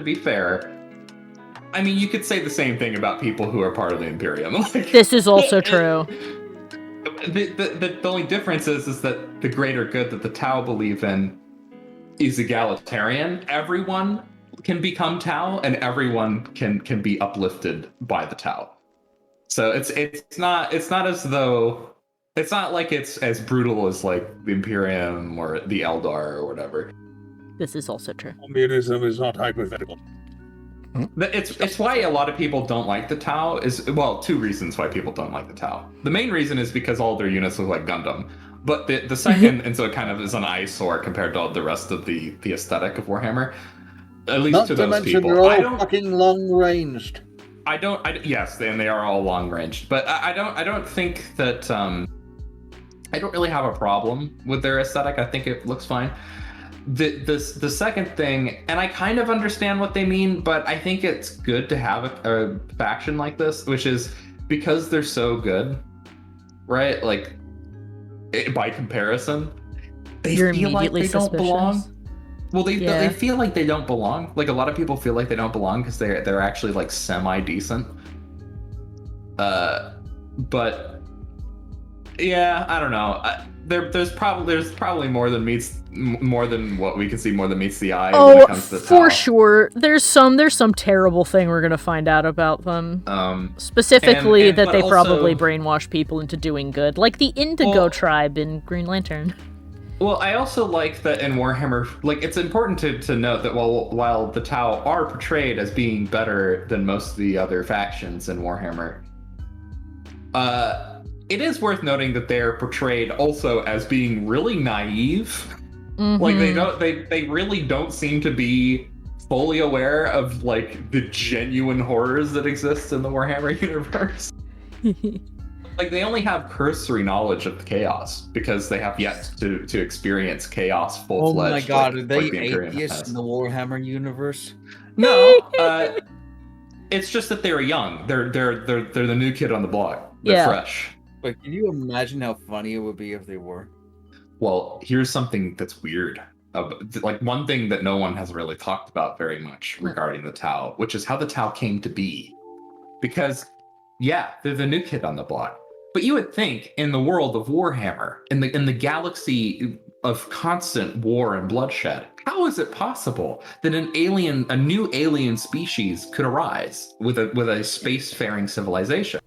be fair. I mean, you could say the same thing about people who are part of the Imperium. This is also true. the only difference is that the greater good that the Tau believe in is egalitarian. Everyone can become Tau, and everyone can be uplifted by the Tau. So it's not as though it's not like it's as brutal as like the Imperium or the Eldar or whatever. This is also true. Communism is not hypothetical. It's why a lot of people don't like the Tau. Well, two reasons why people don't like the Tau. The main reason is because all their units look like Gundam. But the second, and so it kind of is an eyesore compared to all the rest of the aesthetic of Warhammer. At least Not to to those mention people. they're all fucking long ranged. Yes, and they are all long ranged. But I don't think that I don't really have a problem with their aesthetic. I think it looks fine. The second thing, and I kind of understand what they mean, but I think it's good to have a faction like this, which is because they're so good, right? Like, by comparison, they feel like they don't belong. Well, they feel like they don't belong. Like, a lot of people feel like they don't belong because they're actually like semi-decent. But yeah, I don't know. There's probably more than what we can see, more than meets the eye. When it comes to the for Sure. There's some terrible thing we're gonna find out about them. Specifically, that they probably brainwash people into doing good, like the Indigo tribe in Green Lantern. Well, I also like that in Warhammer, like, it's important to note that while the Tau are portrayed as being better than most of the other factions in Warhammer, it is worth noting that they're portrayed also as being really naive. Mm-hmm. Like, they really don't seem to be fully aware of, like, the genuine horrors that exist in the Warhammer universe. Like, they only have cursory knowledge of the chaos because they have yet to experience chaos full-fledged. Oh my god, like, are they like the atheists in the Warhammer universe? No, it's just that they're young. They're the new kid on the block. They're fresh. But can you imagine how funny it would be if they were? Well, here's something that's weird. Like, one thing that no one has really talked about very much regarding the Tau, which is how the Tau came to be. Because, yeah, they're the new kid on the block. But you would think in the world of Warhammer, in the galaxy of constant war and bloodshed, how is it possible that a new alien species could arise with a spacefaring civilization?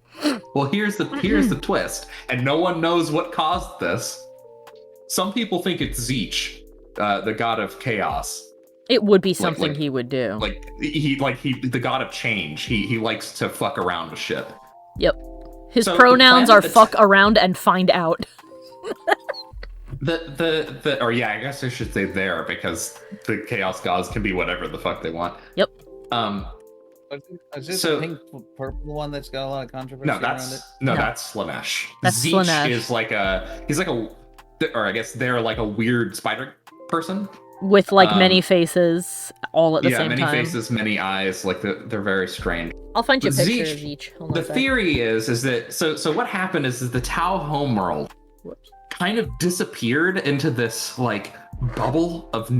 Well, here's the twist, and no one knows what caused this. Some people think it's Zeech, the god of chaos. It would be something he would do. He the god of change. He likes to fuck around with shit. Yep. His pronouns are fuck around and find out. I guess I should say there, because the chaos gods can be whatever the fuck they want. Yep. Is this the pink purple one that's got a lot of controversy around it? No, that's Slanesh. That's Zeech Slanesh. They're like a weird spider person. With like many faces all at the same time. Yeah, many faces, many eyes. Like, they're very strange. I'll find you a picture of each. The theory is that so what happened is the Tau homeworld kind of disappeared into this like bubble of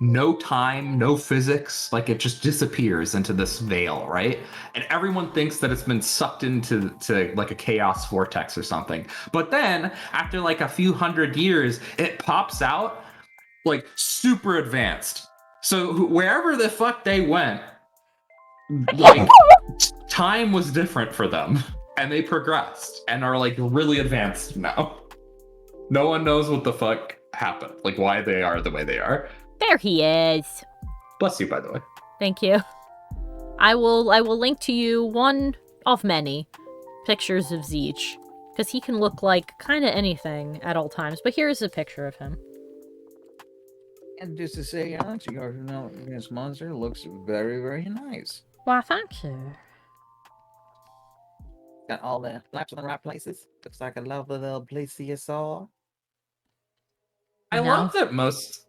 no time, no physics. Like, it just disappears into this veil, right? And everyone thinks that it's been sucked into like a chaos vortex or something. But then after like a few hundred years, it pops out like super advanced. So wherever the fuck they went, like, time was different for them, and they progressed and are like really advanced now. No one knows what the fuck happened, like why they are the way they are. There he is. Bless you, by the way. Thank you. I will link to you one of many pictures of Zeech, because he can look like kind of anything at all times. But here's a picture of him. And just to say, this monster looks very, very nice. Why, thank you. Got all the flaps in the right places. Looks like a lovely little plesiosaur. I love that most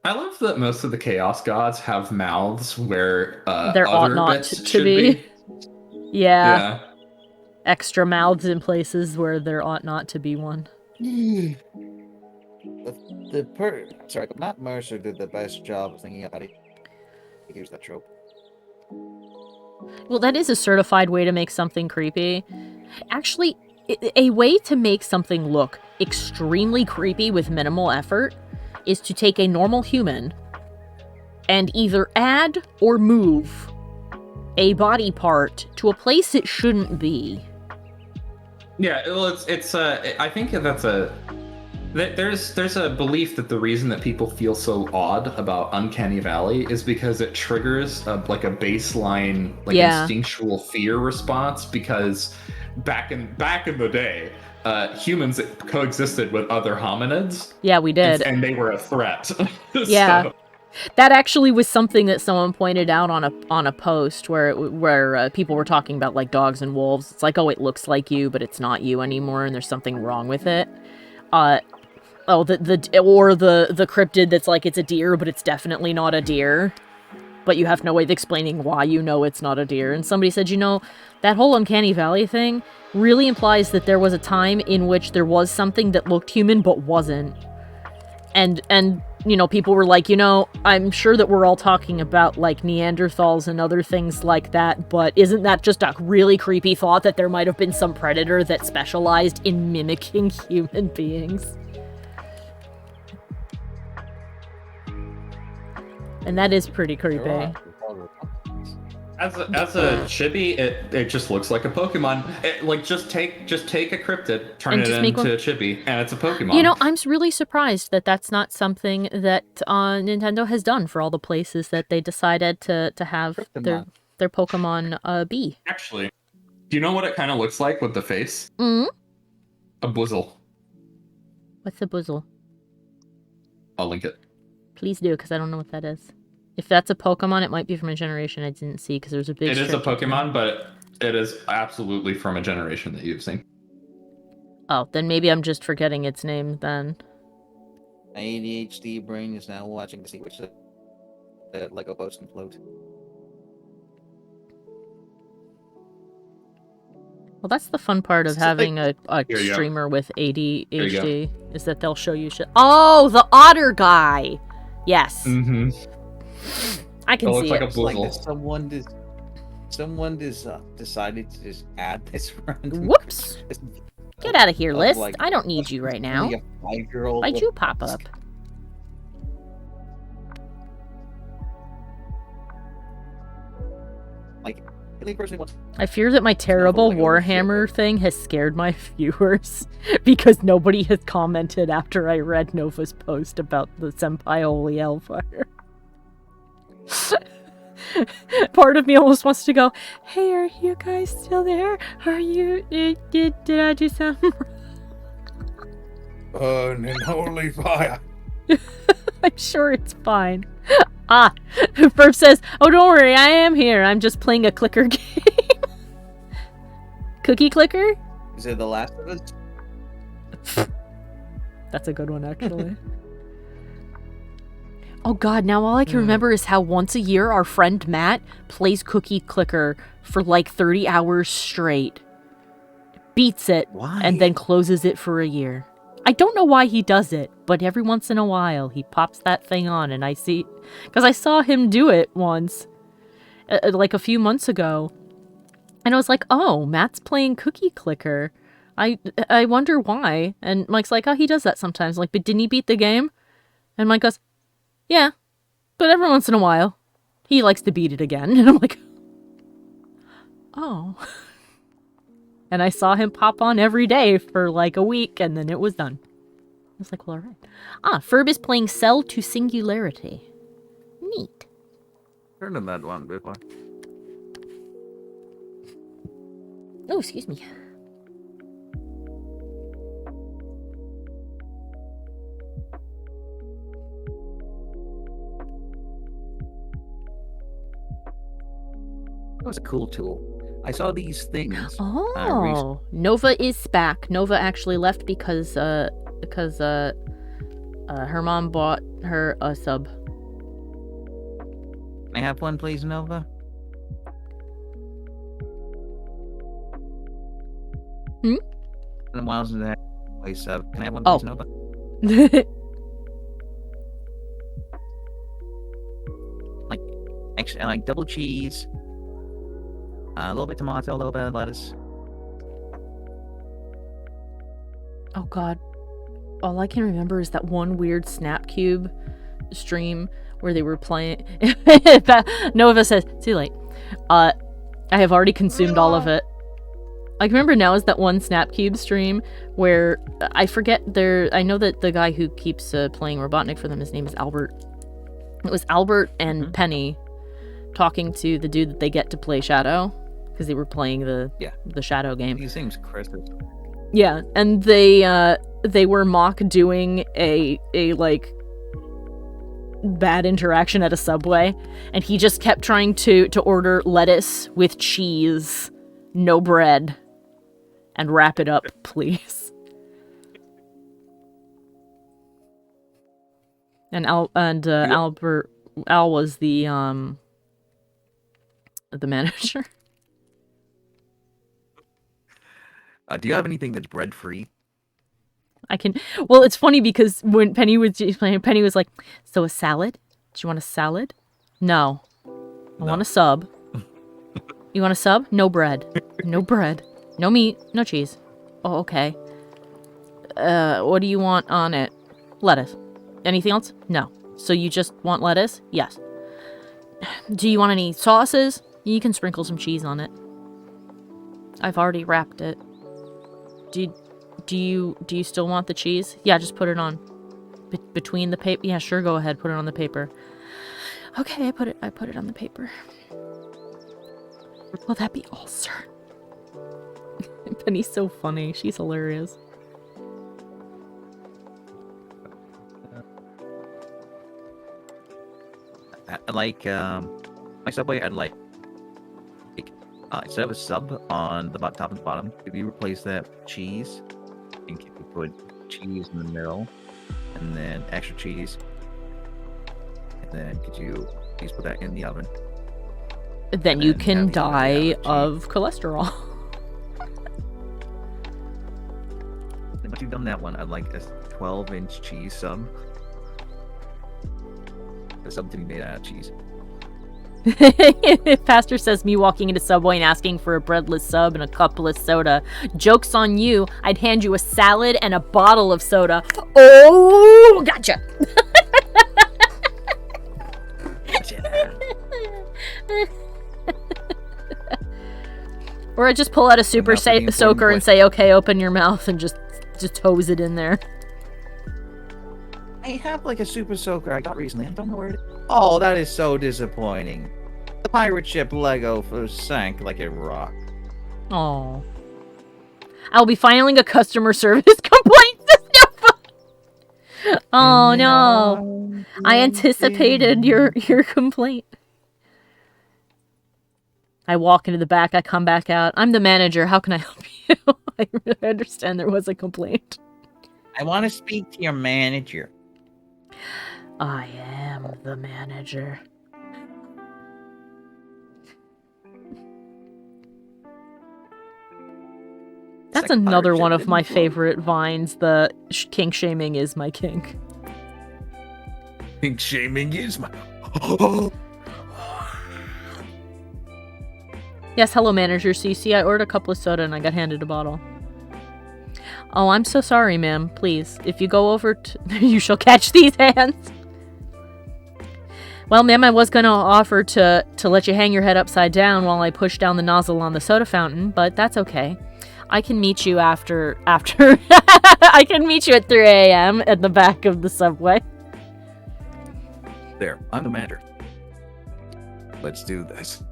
of the Chaos Gods have mouths where there ought other not bits to be. Yeah. Extra mouths in places where there ought not to be one. Matt Mercer did the best job of thinking about it. He used that trope. Well, that is a certified way to make something creepy. Actually, A way to make something look extremely creepy with minimal effort is to take a normal human and either add or move a body part to a place it shouldn't be. Yeah, well, I think there's a belief that the reason that people feel so odd about Uncanny Valley is because it triggers a baseline instinctual fear response, because back in the day, humans coexisted with other hominids. Yeah, we did. And they were a threat. Yeah. So. That actually was something that someone pointed out on a post where people were talking about like dogs and wolves. It's like, oh, it looks like you, but it's not you anymore, and there's something wrong with it. The cryptid that's like it's a deer, but it's definitely not a deer. But you have no way of explaining why you know it's not a deer. And somebody said, that whole Uncanny Valley thing really implies that there was a time in which there was something that looked human but wasn't. And people were like, I'm sure that we're all talking about, like, Neanderthals and other things like that, but isn't that just a really creepy thought that there might have been some predator that specialized in mimicking human beings? And that is pretty creepy. As a chibi, it just looks like a Pokemon. Just take a cryptid, turn it into a chibi, and it's a Pokemon. I'm really surprised that that's not something that Nintendo has done for all the places that they decided to have their Pokemon be. Actually, do you know what it kind of looks like with the face? Mm-hmm. A Buzzle. What's a Buzzle? I'll link it. Please do, because I don't know what that is. If that's a Pokemon, it might be from a generation I didn't see, because there's a big... It is a Pokemon, but it is absolutely from a generation that you've seen. Oh, then maybe I'm just forgetting its name, then. My ADHD brain is now watching to see which Lego post can float. Well, that's the fun part of having a streamer with ADHD, is that they'll show you shit. Oh, the otter guy! Yes. Mm-hmm. I can see looks like it. A like someone decided to just add this random... Whoops! Get out of here, List. I don't need you right now. Why'd you pop up? I fear that my terrible Warhammer thing has scared my viewers because nobody has commented after I read Nova's post about the Senpai Holy Hellfire. Part of me almost wants to go, hey, are you guys still there? Are you... Did I do something wrong? In holy fire. I'm sure it's fine. Ferb says, oh, don't worry, I am here. I'm just playing a clicker game. Cookie clicker? Is it The Last of Us? That's a good one, actually. Oh god, now all I can remember is how once a year our friend Matt plays Cookie Clicker for like 30 hours straight. Beats it. Why? And then closes it for a year. I don't know why he does it, but every once in a while he pops that thing on and I see... Because I saw him do it once, like a few months ago. And I was like, oh, Matt's playing Cookie Clicker. I wonder why. And Mike's like, oh, he does that sometimes. I'm like, but didn't he beat the game? And Mike goes, yeah, but every once in a while he likes to beat it again. And I'm like, oh. And I saw him pop on every day for like a week, and then it was done. I was like, well, all right. Ferb is playing Cell to Singularity. Neat. Heard of that one before. Oh, excuse me. That was a cool tool. I saw these things. Oh, Nova is back. Nova actually left because her mom bought her a sub. Can I have one, please, Nova? Hmm? And while in that play sub, can I have one, please, Nova? I like double cheese. A little bit of tomato, a little bit of lettuce. Oh god. All I can remember is that one weird Snapcube stream where they were playing. Nova says, too late. I have already consumed all of it. I can remember now is that one Snapcube stream where I forget I know that the guy who keeps playing Robotnik for them, his name is Albert. It was Albert and Penny talking to the dude that they get to play Shadow because they were playing the Shadow game. He seems Chris. Yeah, and they were mock doing a like bad interaction at a Subway, and he just kept trying to order lettuce with cheese, no bread, and wrap it up, please. And Al was the manager. Do you have anything that's bread free? Well, it's funny because when Penny was playing, Penny was like, "So a salad? Do you want a salad? No. I want a sub. You want a sub? No bread. No bread. No meat. No cheese. Oh, okay. What do you want on it? Lettuce. Anything else? No. So you just want lettuce? Yes. Do you want any sauces? You can sprinkle some cheese on it. I've already wrapped it. Do you still want the cheese? Yeah, just put it on. Between the paper? Yeah, sure, go ahead. Put it on the paper. Okay, I put it on the paper. Will that be all, sir? Penny's so funny. She's hilarious. Like, my Subway, I'd like instead of a sub on the top and bottom, if you replace that with cheese, and you put cheese in the middle, and then extra cheese, and then could you please put that in the oven? Then you can die of cholesterol. Once you've done that one, I'd like a 12-inch cheese sub. A sub to be made out of cheese. Pastor says me walking into Subway and asking for a breadless sub and a cupless soda. Joke's on you. I'd hand you a salad and a bottle of soda. Oh, gotcha. Or I just pull out a super soaker and say, okay, open your mouth, and just hose it in there. I have like a super soaker I got recently. I don't know where it is. Oh, that is so disappointing. The pirate ship Lego sank like a rock. Oh. I'll be filing a customer service complaint. Oh no. I anticipated your complaint. I walk into the back, I come back out. I'm the manager. How can I help you? I understand there was a complaint. I want to speak to your manager. I am the manager. That's another one of my favorite vines. The kink shaming is my kink. Kink shaming is my... Yes, hello manager. So you see I ordered a cup of soda and I got handed a bottle. Oh, I'm so sorry, ma'am. Please, if you go over you shall catch these hands. Well, ma'am, I was going to offer to let you hang your head upside down while I push down the nozzle on the soda fountain, but that's okay. I can meet you after I can meet you at 3 a.m. at the back of the Subway. There, I'm the manager. Let's do this.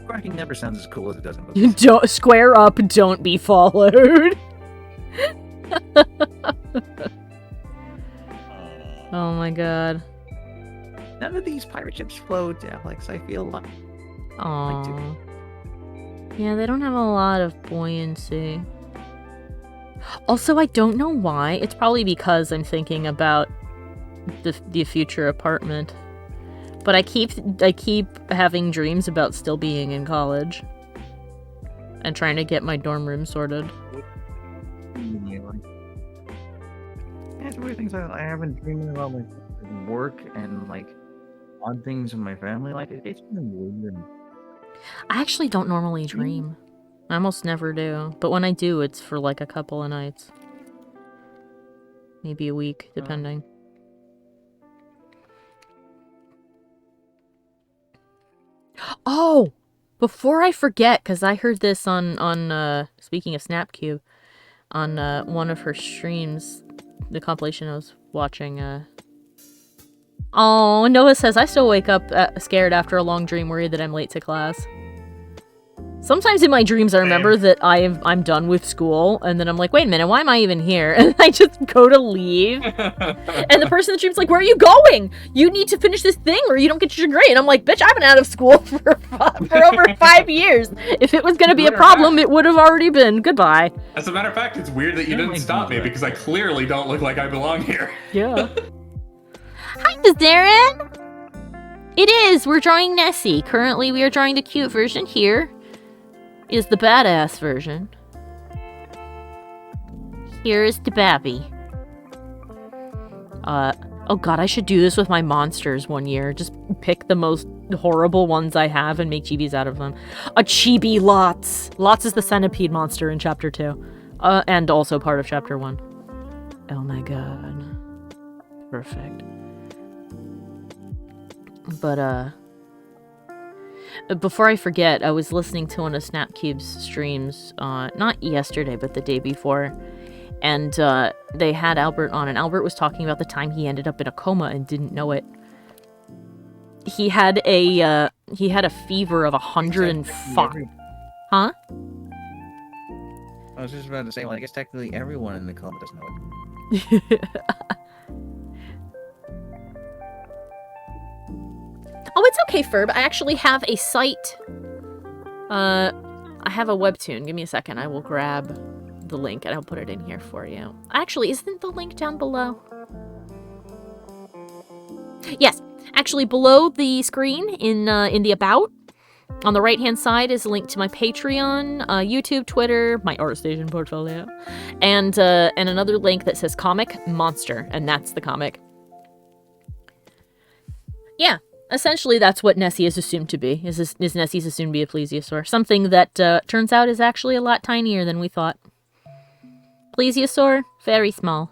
Cracking never sounds as cool as it does in movies. Don't square up, don't be followed. Oh my god. None of these pirate ships float, Alex. I feel like... Aww. Yeah, they don't have a lot of buoyancy. Also, I don't know why. It's probably because I'm thinking about the future apartment. But I keep having dreams about still being in college. And trying to get my dorm room sorted. That's weird things I have been dreaming about, like work and like odd things in my family life. It's been weird. I actually don't normally dream. I almost never do. But when I do, it's for like a couple of nights. Maybe a week, depending. Oh! Before I forget, because I heard this on speaking of Snapcube, on one of her streams, the compilation I was watching. Oh, Noah says, I still wake up scared after a long dream, worried that I'm late to class. Sometimes in my dreams I remember that I'm done with school, and then I'm like, wait a minute, why am I even here? And I just go to leave. And the person in the dream's like, where are you going? You need to finish this thing or you don't get your degree. And I'm like, bitch, I've been out of school for over 5 years. If it was going to be a problem, it would have already been. Goodbye. As a matter of fact, it's weird that you didn't stop me because I clearly don't look like I belong here. Yeah. Hi, Darren. It is. We're drawing Nessie. Currently, we are drawing the cute version. Here is the badass version. Here is the babby. Oh god, I should do this with my monsters one year. Just pick the most horrible ones I have and make chibis out of them. A chibi Lots. Lots is the centipede monster in chapter 2. And also part of chapter 1. Oh my god. Perfect. But, before I forget, I was listening to one of Snapcube's streams, not yesterday, but the day before, and they had Albert on, and Albert was talking about the time he ended up in a coma and didn't know it. He had a fever of 105. Huh? I was just about to say, well, I guess technically everyone in the coma doesn't know it. Oh, it's okay, Ferb. I actually have a site. I have a webtoon. Give me a second. I will grab the link and I'll put it in here for you. Actually, isn't the link down below? Yes. Actually, below the screen in the About, on the right-hand side is a link to my Patreon, YouTube, Twitter, my ArtStation portfolio, and another link that says Comic Monster, and that's the comic. Yeah. Essentially, that's what Nessie is assumed to be. Is Nessie's assumed to be a plesiosaur. Something that turns out is actually a lot tinier than we thought. Plesiosaur, very small.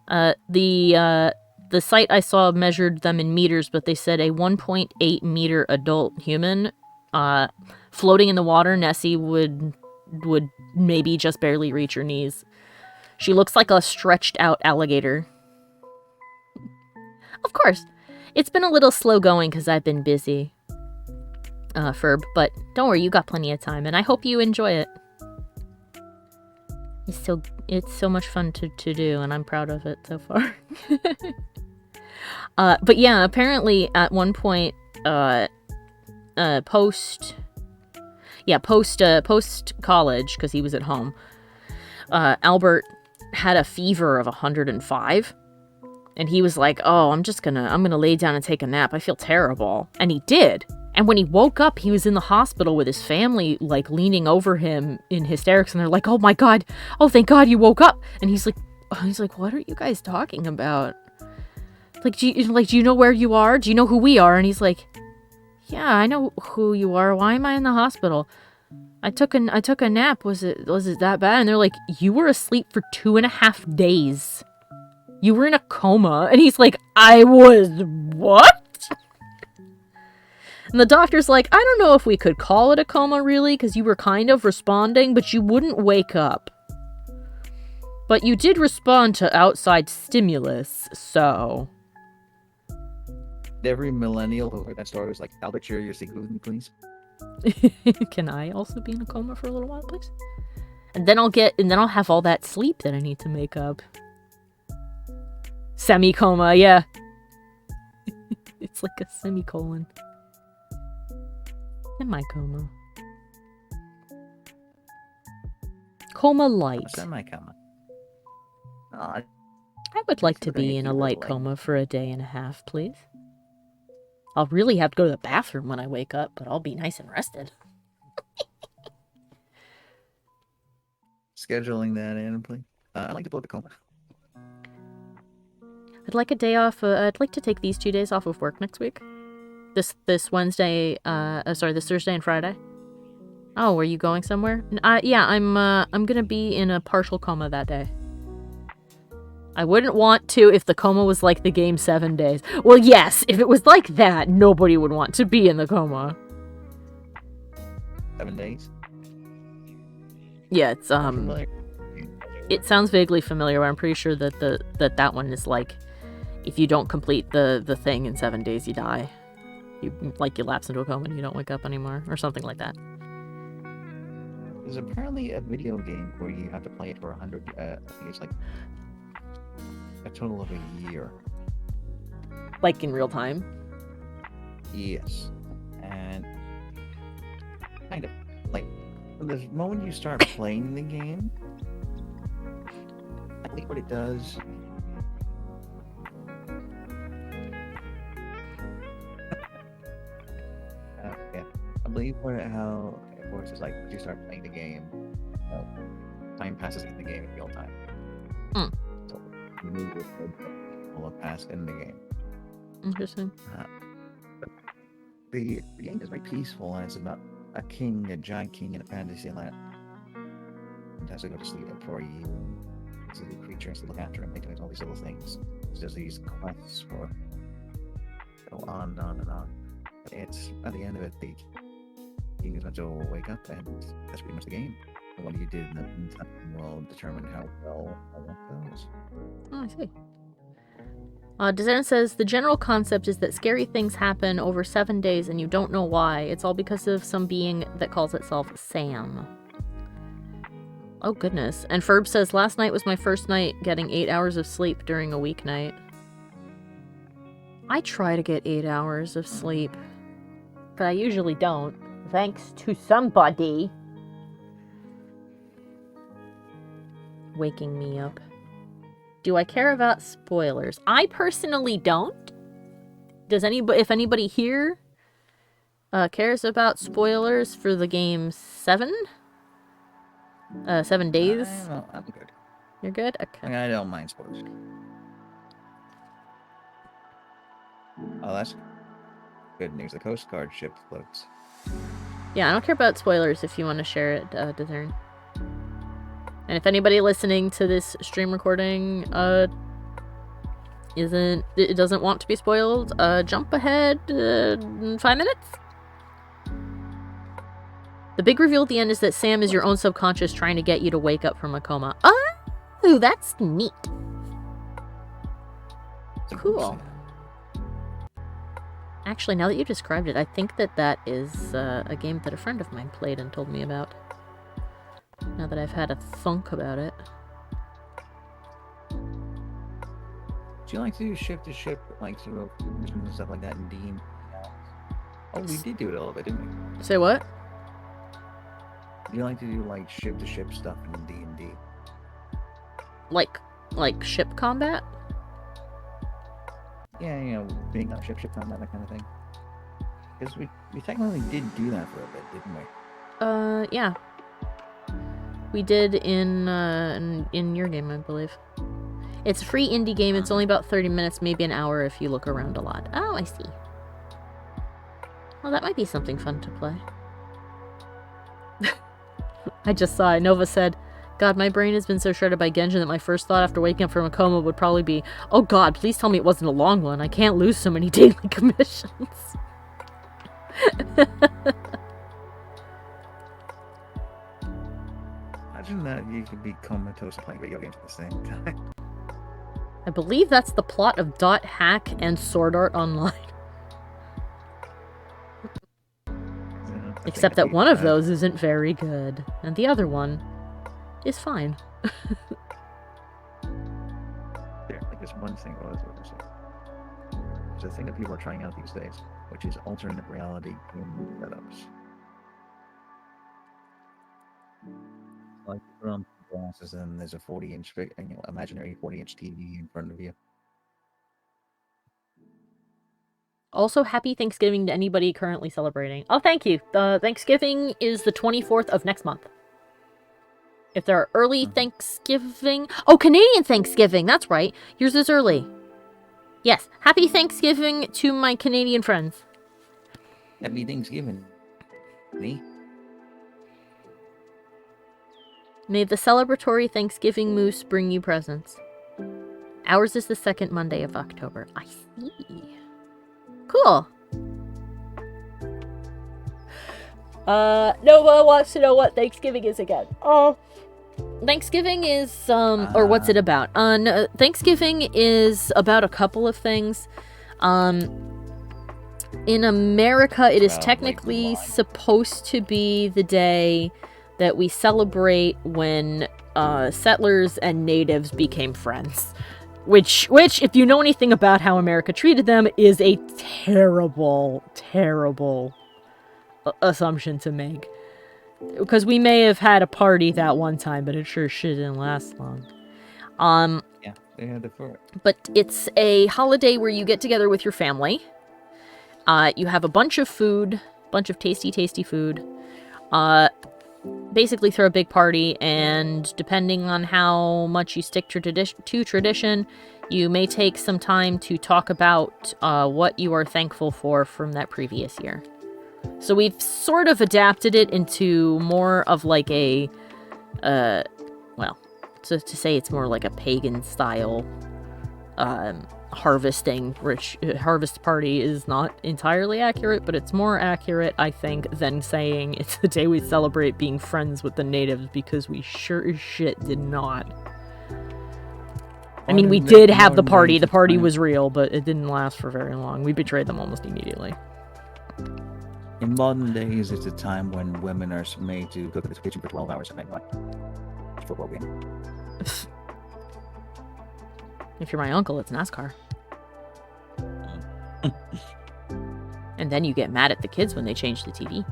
The site I saw measured them in meters, but they said a 1.8 meter adult human floating in the water, Nessie would maybe just barely reach her knees. She looks like a stretched out alligator. Of course. It's been a little slow going because I've been busy, Ferb, but don't worry, you got plenty of time, and I hope you enjoy it. It's so much fun to do, and I'm proud of it so far. But yeah, apparently at one point, post college, because he was at home, Albert had a fever of 105. And he was like, oh, I'm gonna lay down and take a nap. I feel terrible. And he did. And when he woke up, he was in the hospital with his family, like, leaning over him in hysterics. And they're like, oh my god. Oh, thank god you woke up. And he's like, what are you guys talking about? Like, do you know where you are? Do you know who we are? And he's like, yeah, I know who you are. Why am I in the hospital? I took a nap. Was it that bad? And they're like, you were asleep for 2.5 days. You were in a coma. And he's like, I was what? And the doctor's like, I don't know if we could call it a coma, really, because you were kind of responding, but you wouldn't wake up. But you did respond to outside stimulus, so... Every millennial who heard that story was like, Albert, share your secret with me, please. Can I also be in a coma for a little while, please? And then I'll have all that sleep that I need to make up. Semi-coma, yeah. It's like a semicolon. Semi-coma. Coma light. Semi-coma. I would like to be in a light coma for a day and a half, please. I'll really have to go to the bathroom when I wake up, but I'll be nice and rested. Scheduling that in, please. I'd like to blow the coma. I'd like a day off. I'd like to take these 2 days off of work next week. this Wednesday. Sorry, this Thursday and Friday. Oh, were you going somewhere? Yeah, I'm gonna be in a partial coma that day. I wouldn't want to if the coma was like the game 7 days. Well, yes, if it was like that, nobody would want to be in the coma. 7 days? Yeah, it's it sounds vaguely familiar, but I'm pretty sure that that one is like, if you don't complete the thing in 7 days, you die. You lapse into a coma and you don't wake up anymore, or something like that. There's apparently a video game where you have to play it for 100. I think it's like a total of a year. Like in real time? Yes, and kind of like the moment you start playing the game, I think what it does. Yeah, I believe how it works is like once you start playing the game, time passes in the game in real time. So you move with will pass in the game. Interesting. The game is very peaceful, and it's about a giant king in a fantasy land. And has to go to sleep for a year. So the creatures to look after him, they do all these little things. It's just these quests for go on and on and on. But it's at the end of it, the king is going to wake up, and that's pretty much the game. And what you did in the meantime will determine how well it goes. Oh, I see. Desern says, the general concept is that scary things happen over 7 days and you don't know why. It's all because of some being that calls itself Sam. Oh, goodness. And Ferb says, last night was my first night getting 8 hours of sleep during a weeknight. I try to get 8 hours of sleep, but I usually don't. Thanks to somebody waking me up. Do I care about spoilers? I personally don't. Does anybody, if anybody here cares about spoilers for the game 7? 7 days? I'm good. You're good? Okay. I don't mind spoilers. Oh, that's good news. The Coast Guard ship floats. Yeah, I don't care about spoilers if you want to share it, Discern. And if anybody listening to this stream recording doesn't want to be spoiled, jump ahead 5 minutes. The big reveal at the end is that Sam is your own subconscious trying to get you to wake up from a coma. Oh, that's neat. Cool. Actually, now that you described it, I think that is a game that a friend of mine played and told me about. Now that I've had a thunk about it. Do you like to do ship to ship, like sort of and stuff like that in D&D? Oh, we did do it a little bit, didn't we? Say what? Do you like to do like ship to ship stuff in D&D? Like ship combat? Yeah, you know, being on ship combat, that kind of thing. Because we technically did do that for a bit, didn't we? Yeah. We did in your game, I believe. It's a free indie game. It's only about 30 minutes, maybe an hour if you look around a lot. Oh, I see. Well, that might be something fun to play. I just saw it. Nova said, God, my brain has been so shredded by Genshin that my first thought after waking up from a coma would probably be, oh God, please tell me it wasn't a long one. I can't lose so many daily commissions. Imagine that you could be comatose and playing video games at the same time. I believe that's the plot of Dot Hack and Sword Art Online. Yeah, Except that one of those isn't very good, and the other one is fine. There's one thing I was going to say. There's a thing that people are trying out these days, which is alternate reality game setups. Like you put on glasses and there's a 40-inch, imaginary 40-inch TV in front of you. Also, happy Thanksgiving to anybody currently celebrating. Oh, thank you. Thanksgiving is the 24th of next month. If there are early Thanksgiving... Oh, Canadian Thanksgiving! That's right. Yours is early. Yes. Happy Thanksgiving to my Canadian friends. Happy Thanksgiving. Me? May the celebratory Thanksgiving moose bring you presents. Ours is the second Monday of October. I see. Cool. Nova wants to know what Thanksgiving is again. Thanksgiving is, or what's it about? No, Thanksgiving is about a couple of things. In America, it is technically supposed to be the day that we celebrate when settlers and natives became friends. Which, if you know anything about how America treated them, is a terrible, terrible assumption to make. Because we may have had a party that one time, but it sure didn't last long. Yeah, they had it for it. But it's a holiday where you get together with your family. You have a bunch of food, bunch of tasty, tasty food. Basically throw a big party, and depending on how much you stick to tradition, you may take some time to talk about what you are thankful for from that previous year. So we've sort of adapted it into more of like a, to say it's more like a pagan style harvesting, which harvest party is not entirely accurate, but it's more accurate, I think, than saying it's the day we celebrate being friends with the natives, because we sure as shit did not. I mean, we did have the party. The party was real, but it didn't last for very long. We betrayed them almost immediately. In modern days, it's a time when women are made to go to the kitchen for 12 hours at night. It's football game. If you're my uncle, it's NASCAR. And then you get mad at the kids when they change the TV.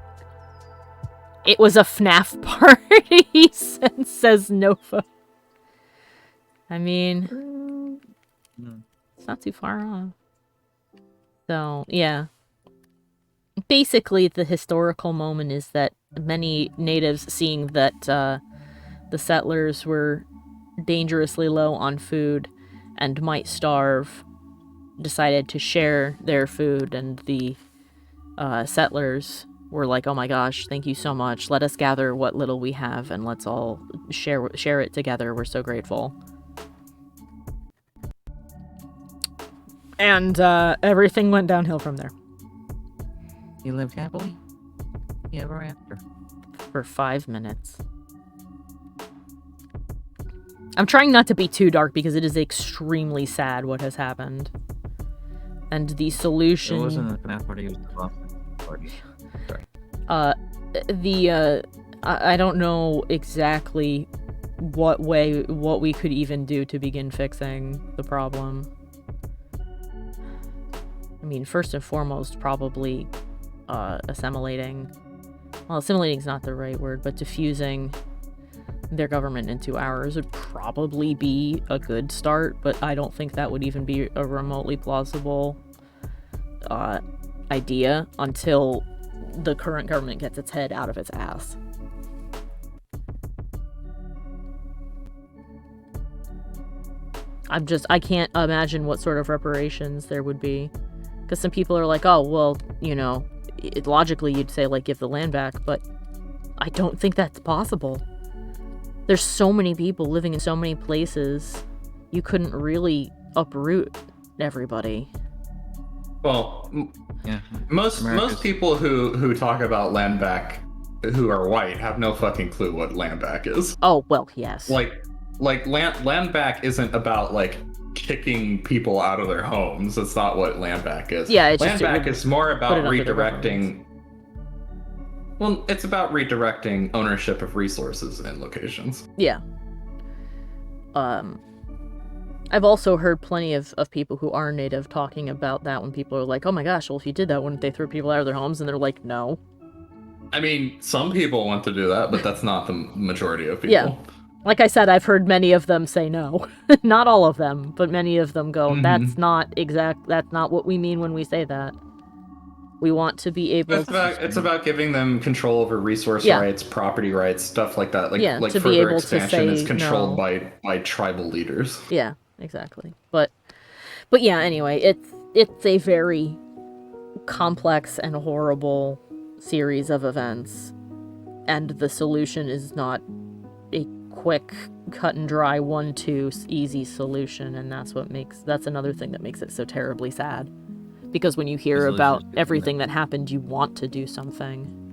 It was a FNAF party, says Nova. I mean, it's not too far off. So, yeah. Basically, the historical moment is that many natives, seeing that the settlers were dangerously low on food and might starve, decided to share their food, and the settlers were like, oh my gosh, thank you so much. Let us gather what little we have and let's all share it together. We're so grateful. And everything went downhill from there. You lived happily ever after. For 5 minutes. I'm trying not to be too dark because it is extremely sad what has happened. And the solution... It wasn't a FNAF party, it was the Boston party. Sorry. I don't know exactly what we could even do to begin fixing the problem. I mean, first and foremost, probably assimilating. Well, assimilating is not the right word, but diffusing their government into ours would probably be a good start, but I don't think that would even be a remotely plausible idea until the current government gets its head out of its ass. I can't imagine what sort of reparations there would be. Because some people are like, oh, well, you know, logically you'd say, like, give the land back, but I don't think that's possible. There's so many people living in so many places, you couldn't really uproot everybody. Well, yeah. Most people who talk about land back who are white have no fucking clue what land back is. Oh, well, yes. Like land back isn't about, like, kicking people out of their homes. That's not what land back is. Yeah, land back is more about redirecting. Well, it's about redirecting ownership of resources and locations. Yeah. I've also heard plenty of people who are native talking about that when people are like, oh my gosh, well, if you did that, wouldn't they throw people out of their homes? And they're like, no. I mean, some people want to do that, but that's not the majority of people. Yeah. Like I said, I've heard many of them say no. Not all of them, but many of them go, that's not what we mean when we say that. We want to be able It's about giving them control over resource rights, property rights, stuff like that. Like to further be able expansion to say is controlled no. by tribal leaders. Yeah, exactly. But yeah, anyway, it's a very, complex and horrible series of events, and the solution is not a quick, cut and dry 1-2 easy solution, and that's another thing that makes it so terribly sad. Because when you hear about everything that happened, you want to do something.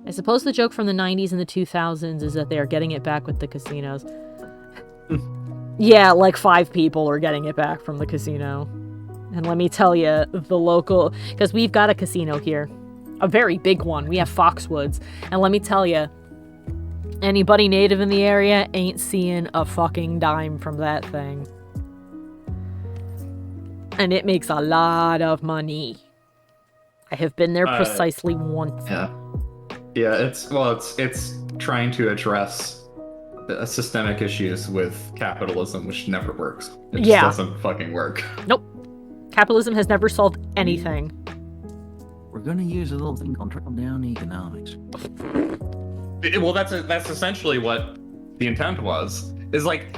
I suppose the joke from the 90s and the 2000s is that they are getting it back with the casinos. Yeah, like 5 people are getting it back from the casino. And let me tell you, the local... Because we've got a casino here. A very big one. We have Foxwoods. And let me tell you, anybody native in the area ain't seeing a fucking dime from that thing. And it makes a lot of money. I have been there precisely once. Yeah, it's trying to address systemic issues with capitalism, which never works. It just doesn't fucking work. Nope. Capitalism has never solved anything. We're gonna use a little thing called trickle-down economics. Well, that's essentially what the intent was. Is like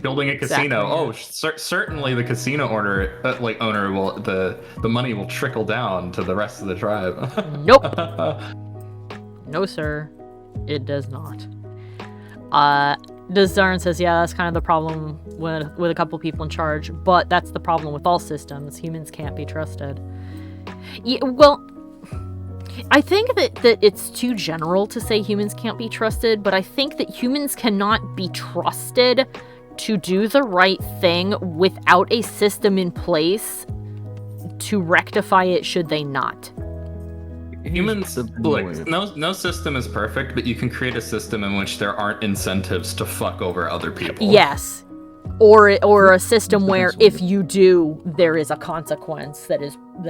building a casino. Exactly. Certainly the casino owner will the money will trickle down to the rest of the tribe. Nope. No, sir. It does not. Dazarn says, yeah, that's kind of the problem with a couple people in charge, but that's the problem with all systems. Humans can't be trusted. Yeah, well, I think that it's too general to say humans can't be trusted, but I think that humans cannot be trusted to do the right thing without a system in place to rectify it should they not. Humans, look, no system is perfect, but you can create a system in which there aren't incentives to fuck over other people. Yes. Or a system where if you do, there is a consequence that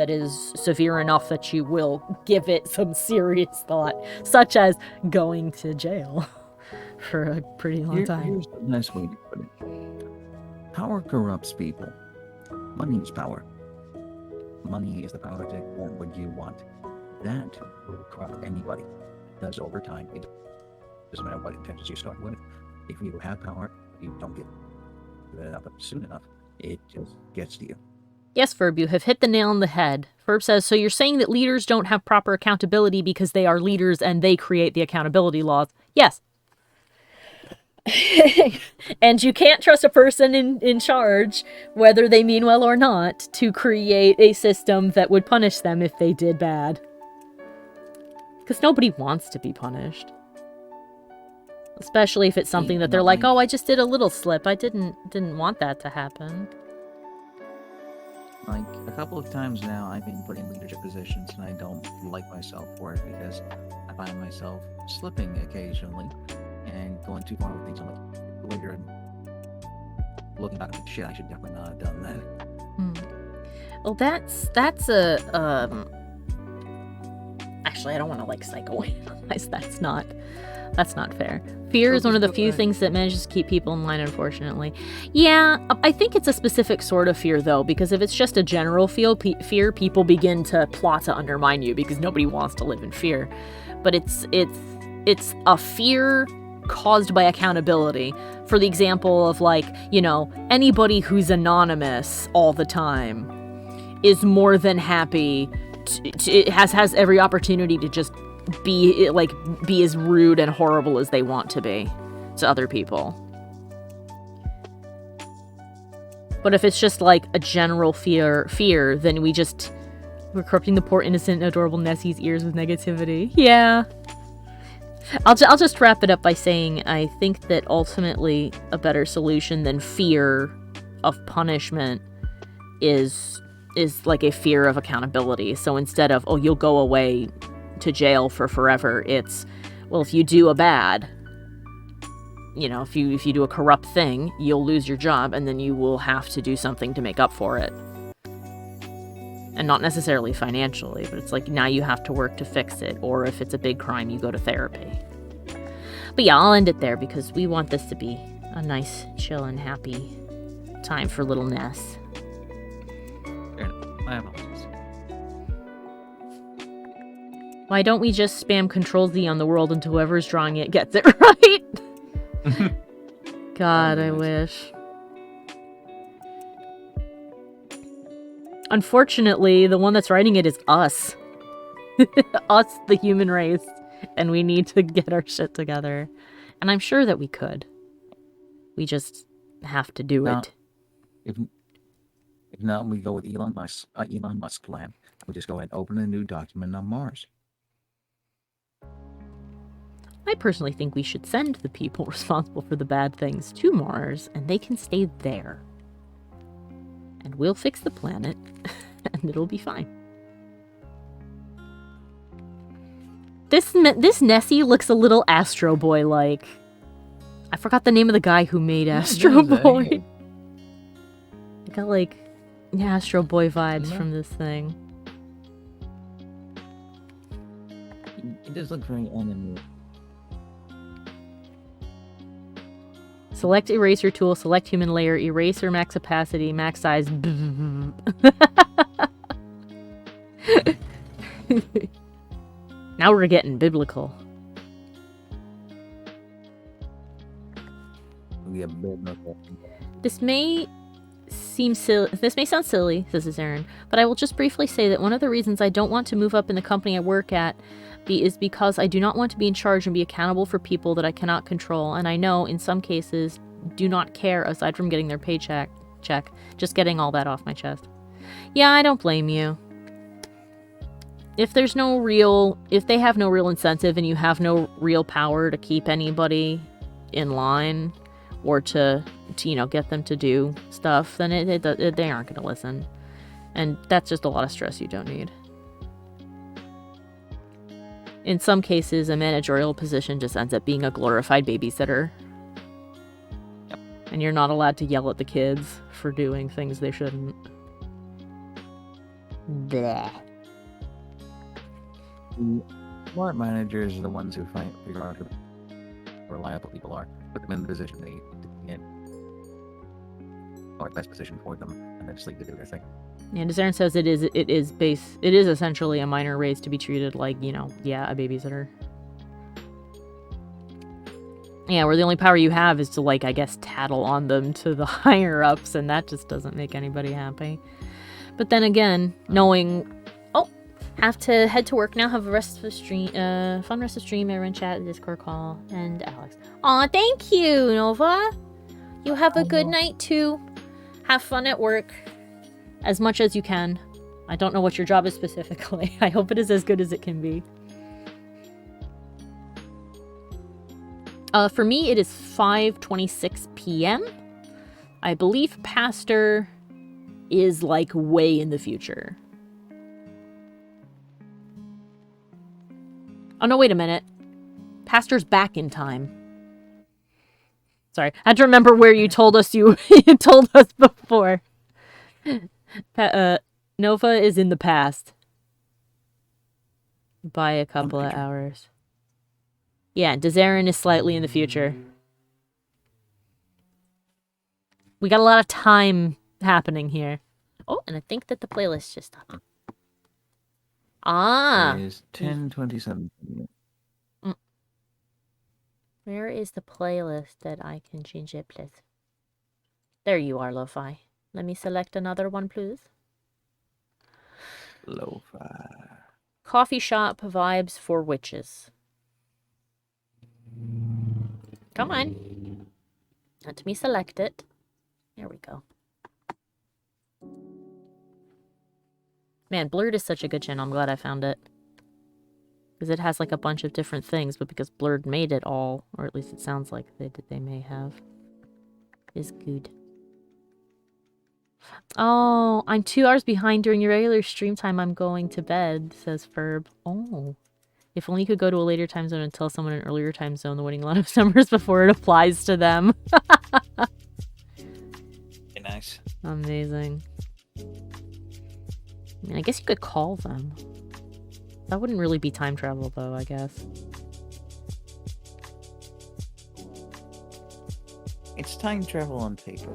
is severe enough that you will give it some serious thought, such as going to jail for a pretty long time. Here's the nice way to put it. Power corrupts people. Money is power. Money is the power to get what you want. That will corrupt anybody. It does over time. It doesn't matter what intentions you start with. If you have power, you don't get it up soon enough. It just gets to you. Yes, Ferb, you have hit the nail on the head. Ferb says, so you're saying that leaders don't have proper accountability because they are leaders and they create the accountability laws? Yes. And you can't trust a person in charge, whether they mean well or not, to create a system that would punish them if they did bad. Because nobody wants to be punished. Especially if it's something that they're like, oh, I just did a little slip. I didn't want that to happen. Like, a couple of times now, I've been put in leadership positions, and I don't like myself for it, because I find myself slipping occasionally, and going too far with things. I'm like, later, and looking back, like, shit, I should definitely not have done that. Well, that's a, Actually, I don't want to, psychoanalyze. That's not fair. Fear is one of the few things that manages to keep people in line, unfortunately. Yeah, I think it's a specific sort of fear, though, because if it's just a general fear, people begin to plot to undermine you because nobody wants to live in fear. But it's a fear caused by accountability. For the example of, anybody who's anonymous all the time is more than happy has every opportunity to just be as rude and horrible as they want to be to other people. But if it's just a general fear, then we're corrupting the poor innocent adorable Nessie's ears with negativity. Yeah. I'll just wrap it up by saying I think that ultimately a better solution than fear of punishment is a fear of accountability. So instead of, oh, you'll go away to jail for forever, it's, well, if you do a bad, if you do a corrupt thing, you'll lose your job, and then you will have to do something to make up for it. And not necessarily financially, but it's now you have to work to fix it, or if it's a big crime, you go to therapy. But yeah, I'll end it there because we want this to be a nice, chill, and happy time for little Ness. I apologize. Why don't we just spam Control-Z on the world until whoever's drawing it gets it right? God, I wish. Unfortunately, the one that's writing it is us. Us, the human race. And we need to get our shit together. And I'm sure that we could. We just have to do it. If not, we go with Elon Musk's plan. We just go and open a new document on Mars. I personally think we should send the people responsible for the bad things to Mars, and they can stay there. And we'll fix the planet, and it'll be fine. This Nessie looks a little Astro Boy-like. I forgot the name of the guy who made Astro Boy. I got, like, Astro Boy vibes from this thing. It does look very animated. Select eraser tool, select human layer, eraser max opacity, max size. Now we're getting biblical. Yeah, biblical. This may sound silly, says Aaron, but I will just briefly say that one of the reasons I don't want to move up in the company I work at is because I do not want to be in charge and be accountable for people that I cannot control, and I know, in some cases, do not care aside from getting their paycheck. Just getting all that off my chest. Yeah, I don't blame you. If they have no real incentive and you have no real power to keep anybody in line or to get them to do stuff, then they aren't going to listen. And that's just a lot of stress you don't need. In some cases, a managerial position just ends up being a glorified babysitter. Yep. And you're not allowed to yell at the kids for doing things they shouldn't. Bleh. Smart managers are the ones who figure out who reliable people are, put them in the position they need to be in, or best position for them, and then just leave to do their thing. And as Aaron says, it is essentially a minor raise to be treated like, a babysitter. Yeah, where the only power you have is to, I guess, tattle on them to the higher ups, and that just doesn't make anybody happy. But then again, knowing, have to head to work now, have a rest of the stream, fun rest of stream, everyone chat, Discord call, and Alex. Aw, thank you, Nova! You have a good night, too. Have fun at work. As much as you can. I don't know what your job is specifically. I hope it is as good as it can be. For me, it is 5:26 p.m. I believe Pastor is, way in the future. Oh, no, wait a minute. Pastor's back in time. Sorry, I had to remember where you told us you told us before. Nova is in the past. By a couple of hours. Yeah, Dezaren is slightly in the future. We got a lot of time happening here. Oh, and I think that the playlist just stopped. Ah! It is 10:27. Where is the playlist that I can change it, please? There you are, Lo-Fi. Let me select another one, please. Lo-Fi. Coffee shop vibes for witches. Come on. Let me select it. There we go. Man, Blurred is such a good channel. I'm glad I found it. Because it has a bunch of different things, but because Blurred made it all, or at least it sounds like they may have, is good. Oh, I'm 2 hours behind during your regular stream time. I'm going to bed, says Ferb. Oh. If only you could go to a later time zone and tell someone in an earlier time zone the winning lot of numbers before it applies to them. Very nice. Amazing. I guess you could call them. That wouldn't really be time travel, though, I guess. It's time travel on paper.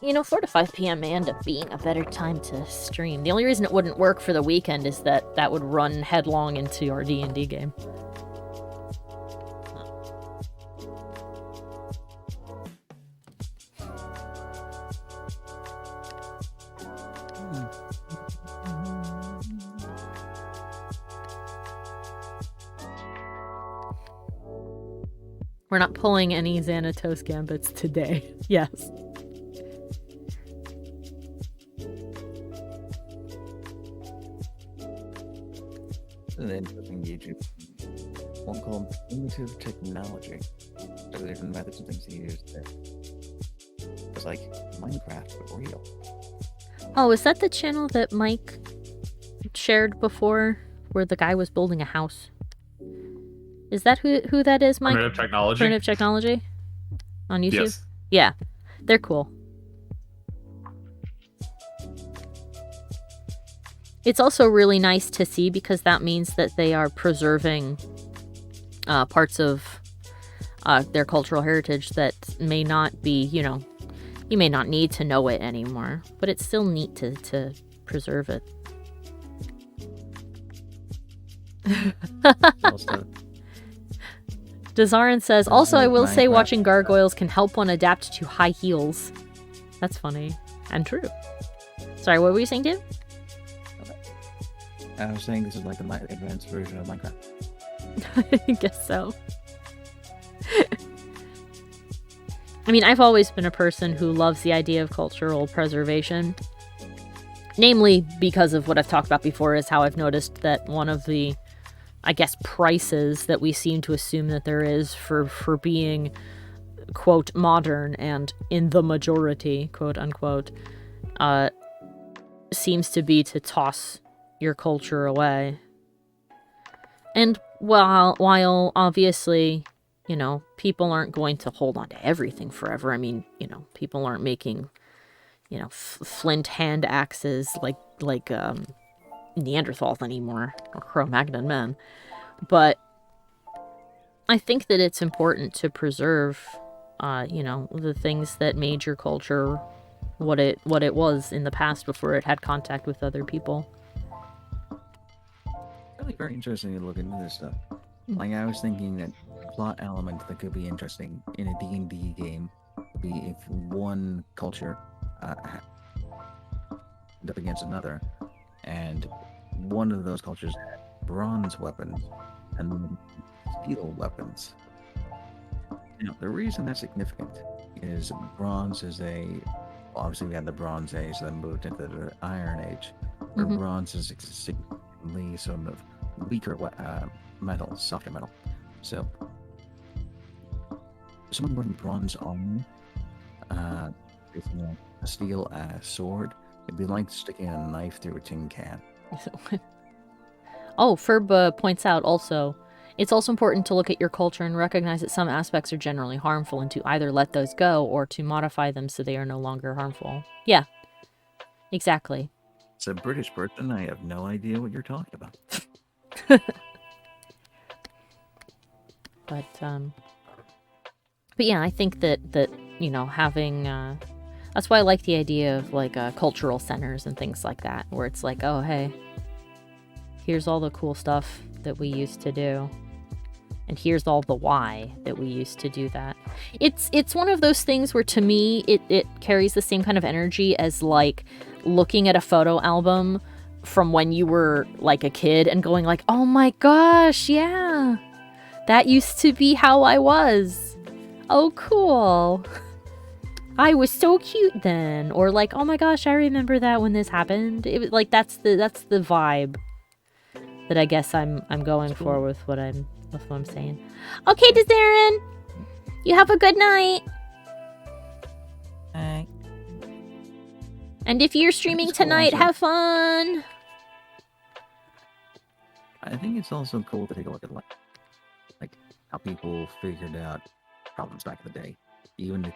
4 to 5 p.m. may end up being a better time to stream. The only reason it wouldn't work for the weekend is that would run headlong into our D&D game. We're not pulling any Xanatos gambits today. Yes. An interesting YouTube. One called Primitive Technology. So there's different methods and things he used there. It's like Minecraft, but real. Oh, is that the channel that Mike shared before, where the guy was building a house? Is that who that is, Mike? Primitive Technology? Primitive Technology? On YouTube? Yes. Yeah. They're cool. It's also really nice to see because that means that they are preserving parts of their cultural heritage that may not be, you may not need to know it anymore, but it's still neat to preserve it. Dazarin says, also I will say watching gargoyles can help one adapt to high heels. That's funny. And true. Sorry, what were you saying, Tim? I was saying this is like the advanced version of Minecraft. I guess so. I mean, I've always been a person who loves the idea of cultural preservation. Namely, because of what I've talked about before, is how I've noticed that one of the, I guess, prices that we seem to assume that there is for being, quote, modern and in the majority, quote unquote, seems to be to toss your culture away. And while obviously, people aren't going to hold on to everything forever. I mean, people aren't making, flint hand axes like Neanderthals anymore, or Cro-Magnon men. But I think that it's important to preserve, the things that made your culture what it was in the past before it had contact with other people. Really very interesting to look into this stuff. Like, I was thinking that plot element that could be interesting in a D&D game would be if one culture up against another, and one of those cultures had bronze weapons and steel weapons. Now, the reason that's significant is bronze is obviously we had the Bronze Age, then moved into the Iron Age, where bronze is significantly sort of weaker metal, softer metal. So, someone wearing bronze armor, facing a steel sword, it'd be like sticking a knife through a tin can. Oh, Ferb points out also, it's also important to look at your culture and recognize that some aspects are generally harmful and to either let those go or to modify them so they are no longer harmful. Yeah, exactly. As a British person, I have no idea what you're talking about. But yeah, I think that having that's why I like the idea of like cultural centers and things like that, where it's like, oh hey, here's all the cool stuff that we used to do, and here's all the why that we used to do that. It's one of those things where to me it carries the same kind of energy as like looking at a photo album from when you were like a kid and going like, oh my gosh, yeah, that used to be how I was. Oh, cool. I was so cute then. Or like, oh my gosh, I remember that when this happened. It was like that's the vibe that I guess I'm going for with what I'm saying. Okay, Darren, you have a good night. Bye. And if you're streaming tonight, have fun. I think it's also cool to take a look at like how people figured out problems back in the day, even if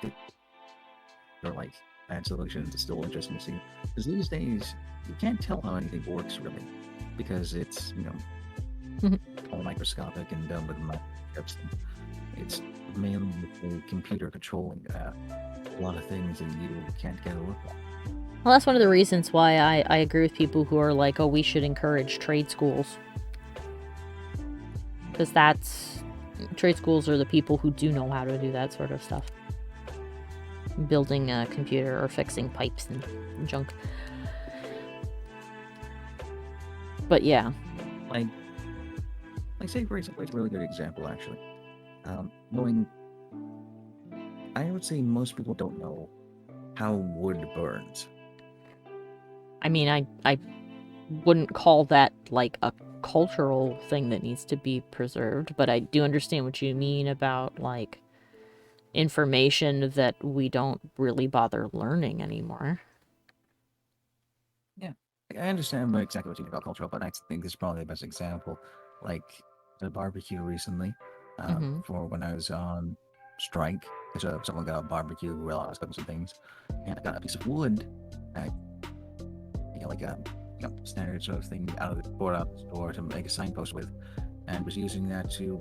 they're like bad solutions. It's still interesting to see, because these days you can't tell how anything works really, because it's all microscopic and done with microscopes. It's mainly with the computer controlling a lot of things that you can't get a look at. Well, that's one of the reasons why I agree with people who are like, oh, we should encourage trade schools. Because trade schools are the people who do know how to do that sort of stuff. Building a computer or fixing pipes and junk. But yeah. Like say for example, it's a really good example actually. Knowing I would say most people don't know how wood burns. I mean, I wouldn't call that like a cultural thing that needs to be preserved, but I do understand what you mean about like information that we don't really bother learning anymore. Yeah, I understand exactly what you mean about cultural, but I think this is probably the best example. Like the barbecue recently, for when I was on strike, so someone got a barbecue grill, I was cooking some things, and I got a piece of wood, like a standard sort of thing out of the store to make a signpost with, and was using that to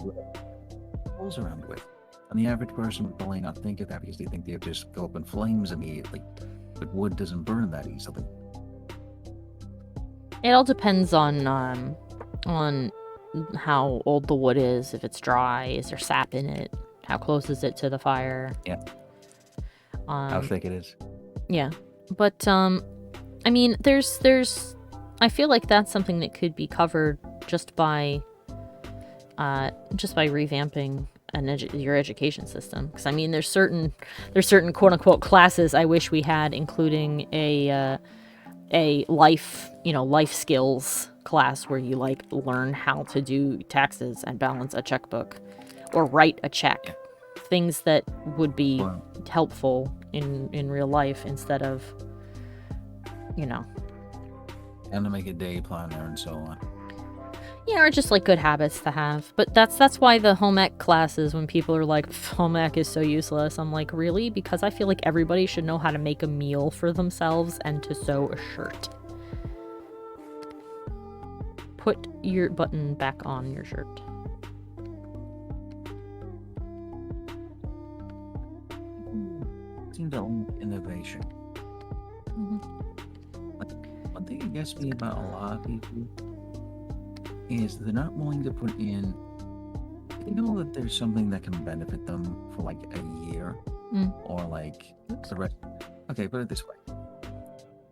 holes around with. And the average person would probably not think of that because they think they would just go up in flames immediately. But wood doesn't burn that easily. It all depends on how old the wood is, if it's dry, is there sap in it, how close is it to the fire. Yeah. How thick it is. Yeah. But I mean, there's I feel like that's something that could be covered just by revamping your education system. Because I mean, there's certain quote unquote classes I wish we had, including a life skills class where you like learn how to do taxes and balance a checkbook or write a check, things that would be helpful in real life instead of and to make a day planner and so on. Yeah, or just like good habits to have. But that's why the home ec classes, when people are like, home ec is so useless, I'm like, really? Because I feel like everybody should know how to make a meal for themselves and to sew a shirt. Put your button back on your shirt. Seems to innovation. One thing I guess me about a lot of people is they're not willing to put in. They know that there's something that can benefit them for like a year or like the rest. Okay, put it this way.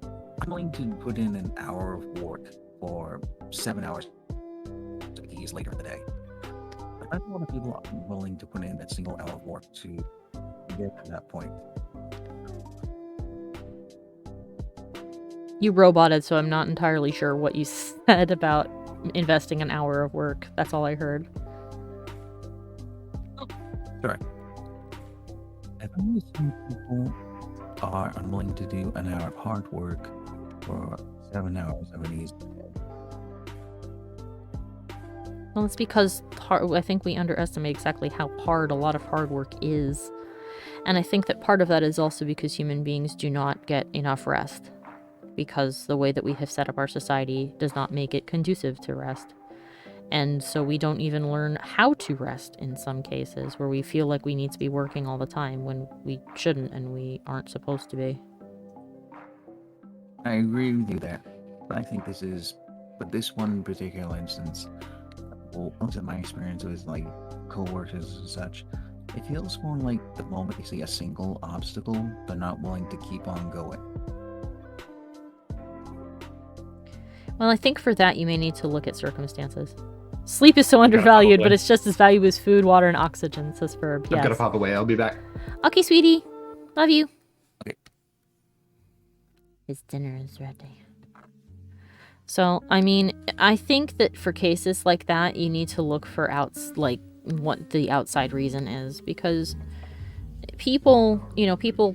I'm willing to put in an hour of work for 7 hours to ease later in the day. But I know a lot of people aren't willing to put in that single hour of work to get to that point. You roboted, so I'm not entirely sure what you said about investing an hour of work. That's all I heard. Sorry. I think some people are unwilling to do an hour of hard work for 7 hours of an easy day. Well, it's because I think we underestimate exactly how hard a lot of hard work is. And I think that part of that is also because human beings do not get enough rest. Because the way that we have set up our society does not make it conducive to rest. And so we don't even learn how to rest in some cases, where we feel like we need to be working all the time when we shouldn't and we aren't supposed to be. I agree with you there. But I think this one particular instance, most of my experience with like co-workers and such, it feels more like the moment they see a single obstacle, they're not willing to keep on going. Well, I think for that, you may need to look at circumstances. Sleep is so undervalued, but it's just as valuable as food, water, and oxygen, says Ferb. Yes. I'm gonna pop away. I'll be back. Okay, sweetie. Love you. Okay. His dinner is ready. So, I mean, I think that for cases like that, you need to look for what the outside reason is, because people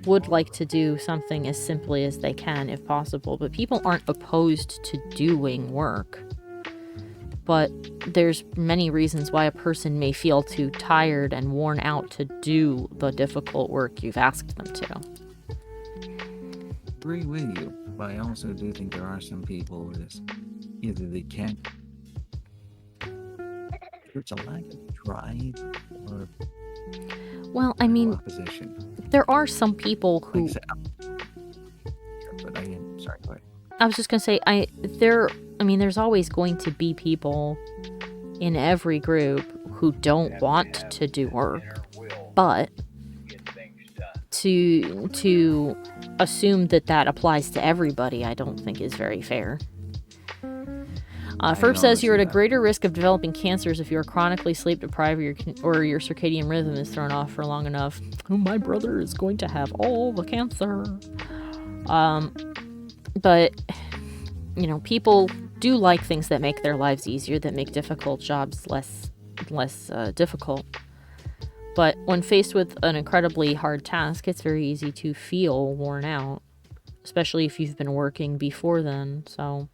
would like to do something as simply as they can if possible, but people aren't opposed to doing work. But there's many reasons why a person may feel too tired and worn out to do the difficult work you've asked them to. Agree with you, but I also do think there are some people who just either they can't. It's a lack of drive or. Well, I mean, there are some people who. But I am sorry. Go ahead. I was just gonna say, there's always going to be people in every group who don't want to do work, but to assume that applies to everybody, I don't think is very fair. Ferb says you're at a greater risk of developing cancers if you are chronically sleep deprived or your circadian rhythm is thrown off for long enough. Oh, my brother is going to have all the cancer. But, you know, people do like things that make their lives easier, that make difficult jobs less difficult. But when faced with an incredibly hard task, it's very easy to feel worn out, especially if you've been working before then, so...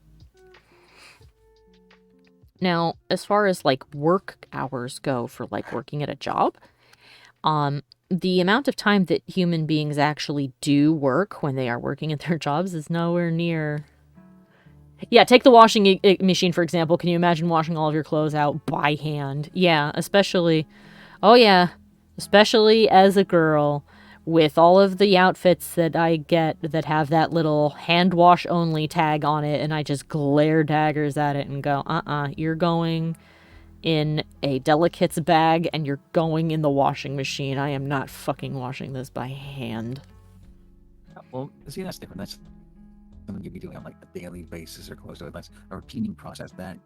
Now, as far as, like, work hours go for, like, working at a job, the amount of time that human beings actually do work when they are working at their jobs is nowhere near... Yeah, take the washing machine, for example. Can you imagine washing all of your clothes out by hand? Yeah, especially... Oh, yeah. Especially as a girl, with all of the outfits that I get that have that little hand wash only tag on it, and I just glare daggers at it and go, you're going in a delicates bag and you're going in the washing machine. I am not fucking washing this by hand. Well, see, that's different. That's something you'd be doing on like a daily basis or close to it. That's a routine process that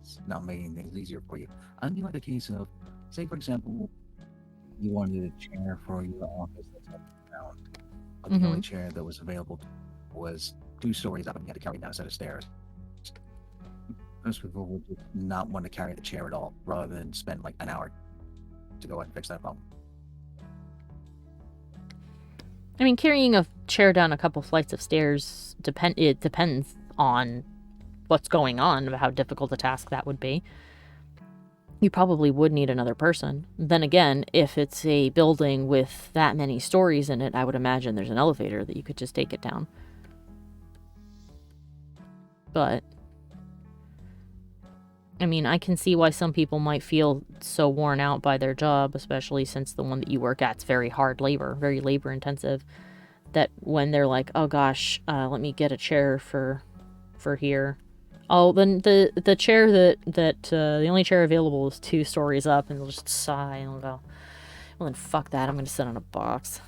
is not making things easier for you. Unlike the case of, say, for example, you wanted a chair for your office that's on the ground, but the only chair that was available was 2 stories up and you had to carry down a set of stairs. Most people would just not want to carry the chair at all, rather than spend like an hour to go and fix that problem. I mean, carrying a chair down a couple flights of stairs, it depends on what's going on, how difficult a task that would be. You probably would need another person. Then again, if it's a building with that many stories in it, I would imagine there's an elevator that you could just take it down. But, I mean, I can see why some people might feel so worn out by their job, especially since the one that you work at's very hard labor, very labor intensive, that when they're like, oh gosh, let me get a chair for here. Oh, then the chair the only chair available is 2 stories up, and they'll just sigh and they'll go, well then fuck that, I'm gonna sit on a box.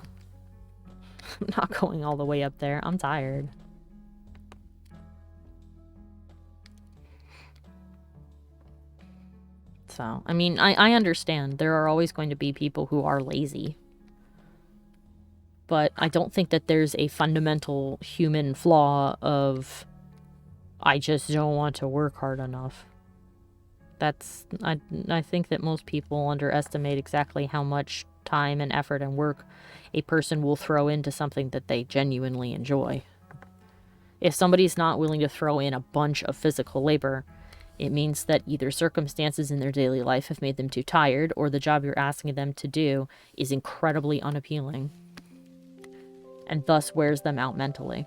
I'm not going all the way up there, I'm tired. So, I mean, I understand. There are always going to be people who are lazy. But I don't think that there's a fundamental human flaw of... I just don't want to work hard enough. I think that most people underestimate exactly how much time and effort and work a person will throw into something that they genuinely enjoy. If somebody's not willing to throw in a bunch of physical labor, it means that either circumstances in their daily life have made them too tired, or the job you're asking them to do is incredibly unappealing, and thus wears them out mentally.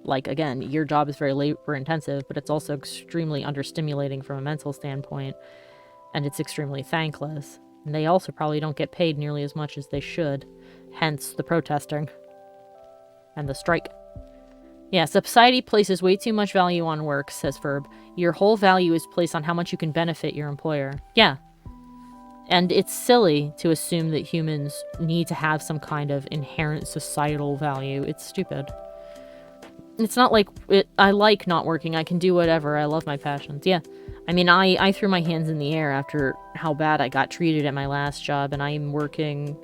Like, again, your job is very labor-intensive, but it's also extremely understimulating from a mental standpoint, and it's extremely thankless. And they also probably don't get paid nearly as much as they should, hence the protesting and the strike. Yeah, society places way too much value on work, says Ferb. Your whole value is placed on how much you can benefit your employer. Yeah. And it's silly to assume that humans need to have some kind of inherent societal value. It's stupid. It's not like I like not working. I can do whatever. I love my passions. Yeah. I mean, I threw my hands in the air after how bad I got treated at my last job, and I'm working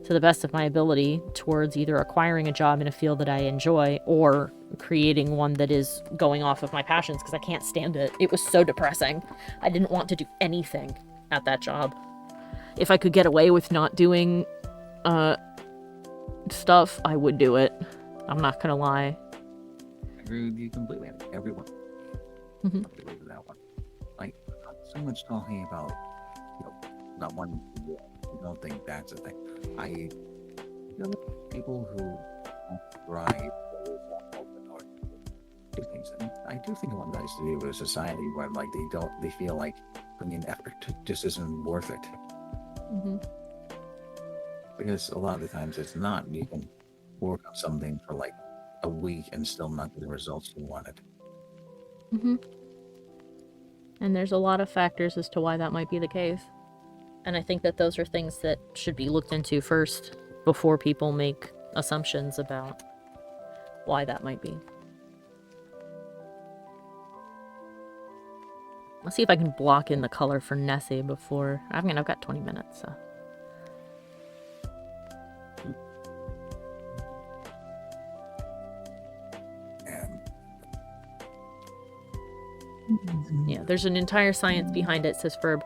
to the best of my ability towards either acquiring a job in a field that I enjoy or creating one that is going off of my passions, because I can't stand it. It was so depressing. I didn't want to do anything at that job. If I could get away with not doing stuff, I would do it. I'm not gonna lie. I agree with you completely. Everyone. Completely with that one. Like, not so much talking about, not wanting to do it. I don't think that's a thing. I feel like people who thrive do things. And I do think a lot of that has to do with a society where, like, they feel like putting in effort just isn't worth it. Because a lot of the times it's not. You can work on something for like a week and still not get the results you wanted. And there's a lot of factors as to why that might be the case. And I think that those are things that should be looked into first before people make assumptions about why that might be. Let's see if I can block in the color for Nessie before... I mean, I've got 20 minutes, so... Yeah, there's an entire science behind it, says Ferb.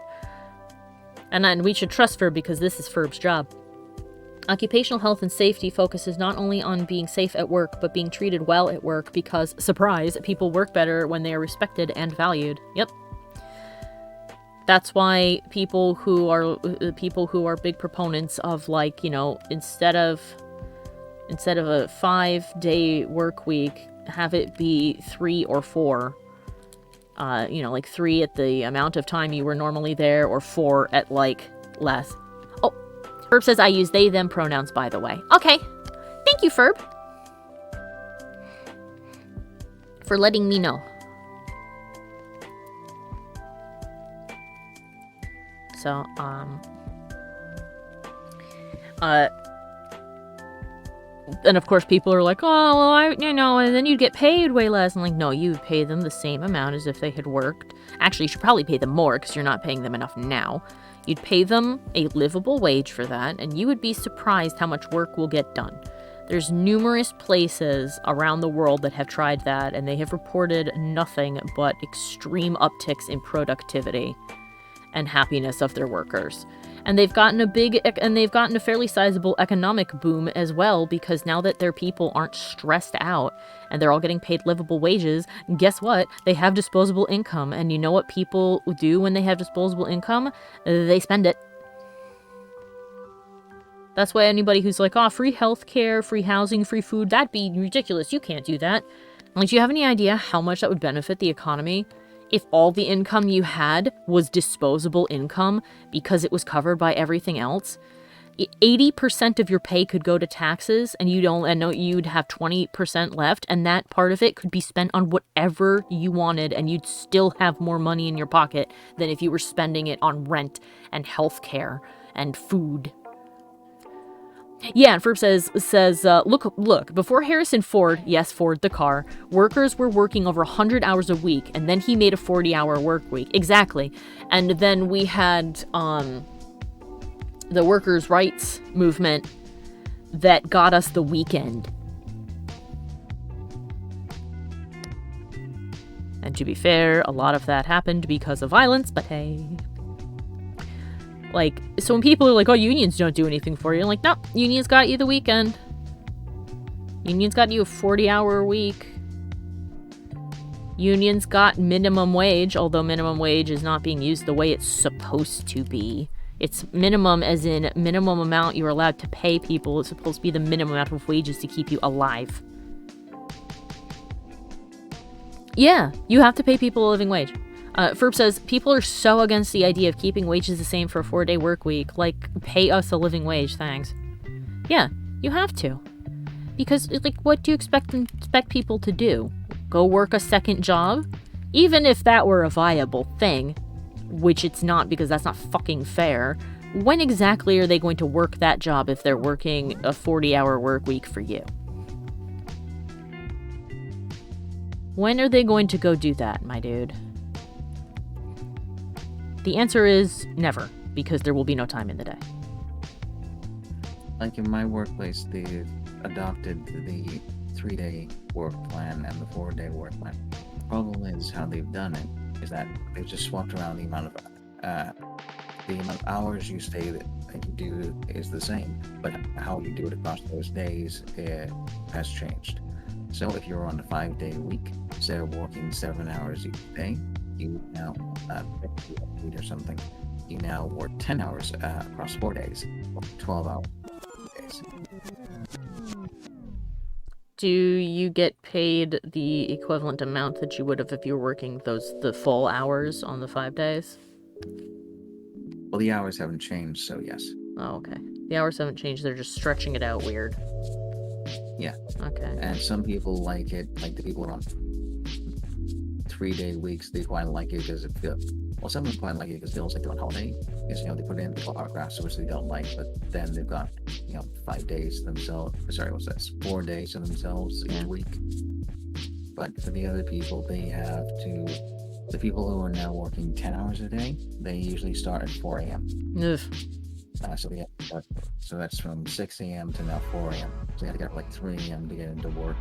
And we should trust Ferb because this is Ferb's job. Occupational health and safety focuses not only on being safe at work, but being treated well at work because, surprise, people work better when they are respected and valued. Yep. That's why people who are big proponents of, like, you know, instead of a 5-day work week, have it be 3 or 4. You know, like 3 at the amount of time you were normally there, or 4 at, like, less. Oh, Ferb says I use they, them pronouns, by the way. Okay. Thank you, Ferb, for letting me know. So, and of course people are like, oh, well, you know, and then you'd get paid way less. I'm like, no, you would pay them the same amount as if they had worked. Actually, you should probably pay them more because you're not paying them enough now. You'd pay them a livable wage for that, and you would be surprised how much work will get done. There's numerous places around the world that have tried that, and they have reported nothing but extreme upticks in productivity and happiness of their workers. And they've gotten a fairly sizable economic boom as well, because now that their people aren't stressed out and they're all getting paid livable wages, guess what? They have disposable income. And you know what people do when they have disposable income? They spend it. That's why anybody who's like, oh, free healthcare, free housing, free food, that'd be ridiculous. You can't do that. Like, do you have any idea how much that would benefit the economy if all the income you had was disposable income because it was covered by everything else? 80% of your pay could go to taxes, and you'd have 20% left, and that part of it could be spent on whatever you wanted, and you'd still have more money in your pocket than if you were spending it on rent and healthcare and food. Yeah, and Ferb says, look, before Harrison Ford, yes, Ford the car, workers were working over 100 hours a week, and then he made a 40-hour work week. Exactly. And then we had the workers' rights movement that got us the weekend. And to be fair, a lot of that happened because of violence, but hey... Like, so when people are like, oh, unions don't do anything for you, I'm like, no, unions got you the weekend. Unions got you a 40-hour week. Unions got minimum wage, although minimum wage is not being used the way it's supposed to be. It's minimum as in minimum amount you're allowed to pay people. It's supposed to be the minimum amount of wages to keep you alive. Yeah, you have to pay people a living wage. Ferb says, people are so against the idea of keeping wages the same for a 4-day work week. Like, pay us a living wage, thanks. Yeah, you have to. Because, like, what do you expect people to do? Go work a second job? Even if that were a viable thing, which it's not because that's not fucking fair, when exactly are they going to work that job if they're working a 40-hour work week for you? When are they going to go do that, my dude? The answer is never, because there will be no time in the day. Like in my workplace, they've adopted the 3-day work plan and the 4-day work plan. The problem is how they've done it is that they've just swapped around the amount of hours you stay that you do is the same, but how you do it across those days has changed. So if you're on a 5-day week, instead of working 7 hours each day, you now, or something, you now work 10 hours across 4 days, 12 hours days. Do you get paid the equivalent amount that you would have if you were working the full hours on the 5 days? Well, the hours haven't changed, so yes. Oh, okay. The hours haven't changed, they're just stretching it out weird. Yeah. Okay. And some people like it, like the people who are on 3-day weeks, they quite like it because it feels, well, some of them quite like it because it feels like they're on holiday, because, you know, they put in the 12-hour graphs, which they don't like, but then they've got, you know, 5 days to themselves, 4 days to themselves each week. But for the other people, they have to the people who are now working 10 hours a day, they usually start at 4 a.m. Ugh. So that's from 6 a.m. to now 4 a.m. So you have to get up like 3 a.m. to get into work.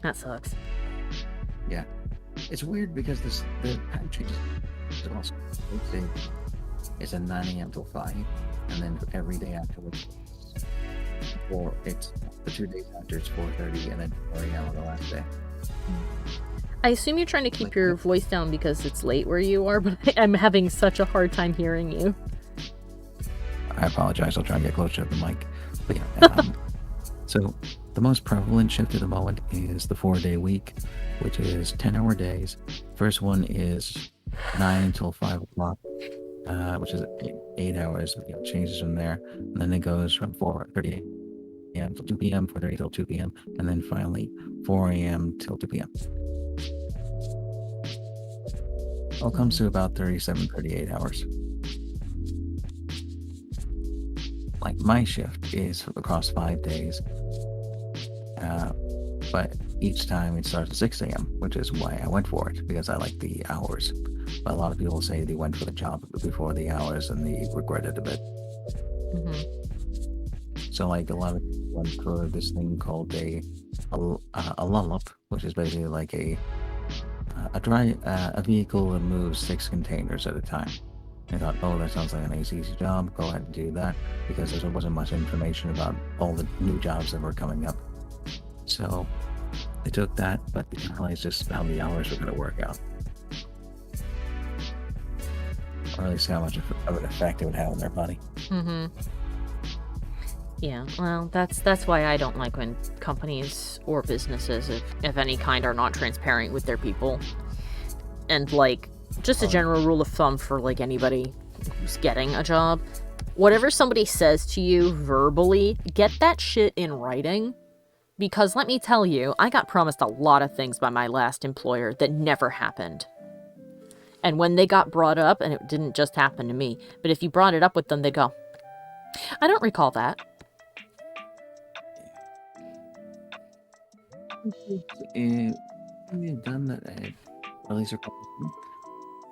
That sucks. Yeah. It's weird because the time changes. It's a 9 a.m. till 5, and then every day afterwards, it's the 2 days after it's 4:30, and then 4 a.m. on the last day. I assume you're trying to keep your voice down because it's late where you are, but I'm having such a hard time hearing you. I apologize. I'll try and get closer to the mic. But yeah, so the most prevalent shift at the moment is the 4-day week, which is 10-hour days. First one is 9 until 5 o'clock, which is 8 hours. Changes from there, and then it goes from 4:30 a.m. till 2 p.m., 4:30 till 2 p.m., and then finally 4 a.m. till 2 p.m. All comes to about 38 hours. Like my shift is across 5 days, but each time it starts at 6 a.m., which is why I went for it, because I like the hours. But a lot of people say they went for the job before the hours and they regret it a bit. So like a lot of people went for this thing called a lull-up, which is basically like a vehicle that moves 6 containers at a time. I thought, oh, that sounds like a nice, easy job. Go ahead and do that, because there wasn't much information about all the new jobs that were coming up. So I took that, but I didn't realize just how the hours were going to work out. Or at least how much of an effect it would have on their body. Yeah, well, that's why I don't like when companies or businesses of any kind are not transparent with their people. And like, just a general rule of thumb for like anybody who's getting a job, whatever somebody says to you verbally, get that shit in writing. Because let me tell you, I got promised a lot of things by my last employer that never happened. And when they got brought up, and it didn't just happen to me, but if you brought it up with them, they'd go, I don't recall that. We've done that at release.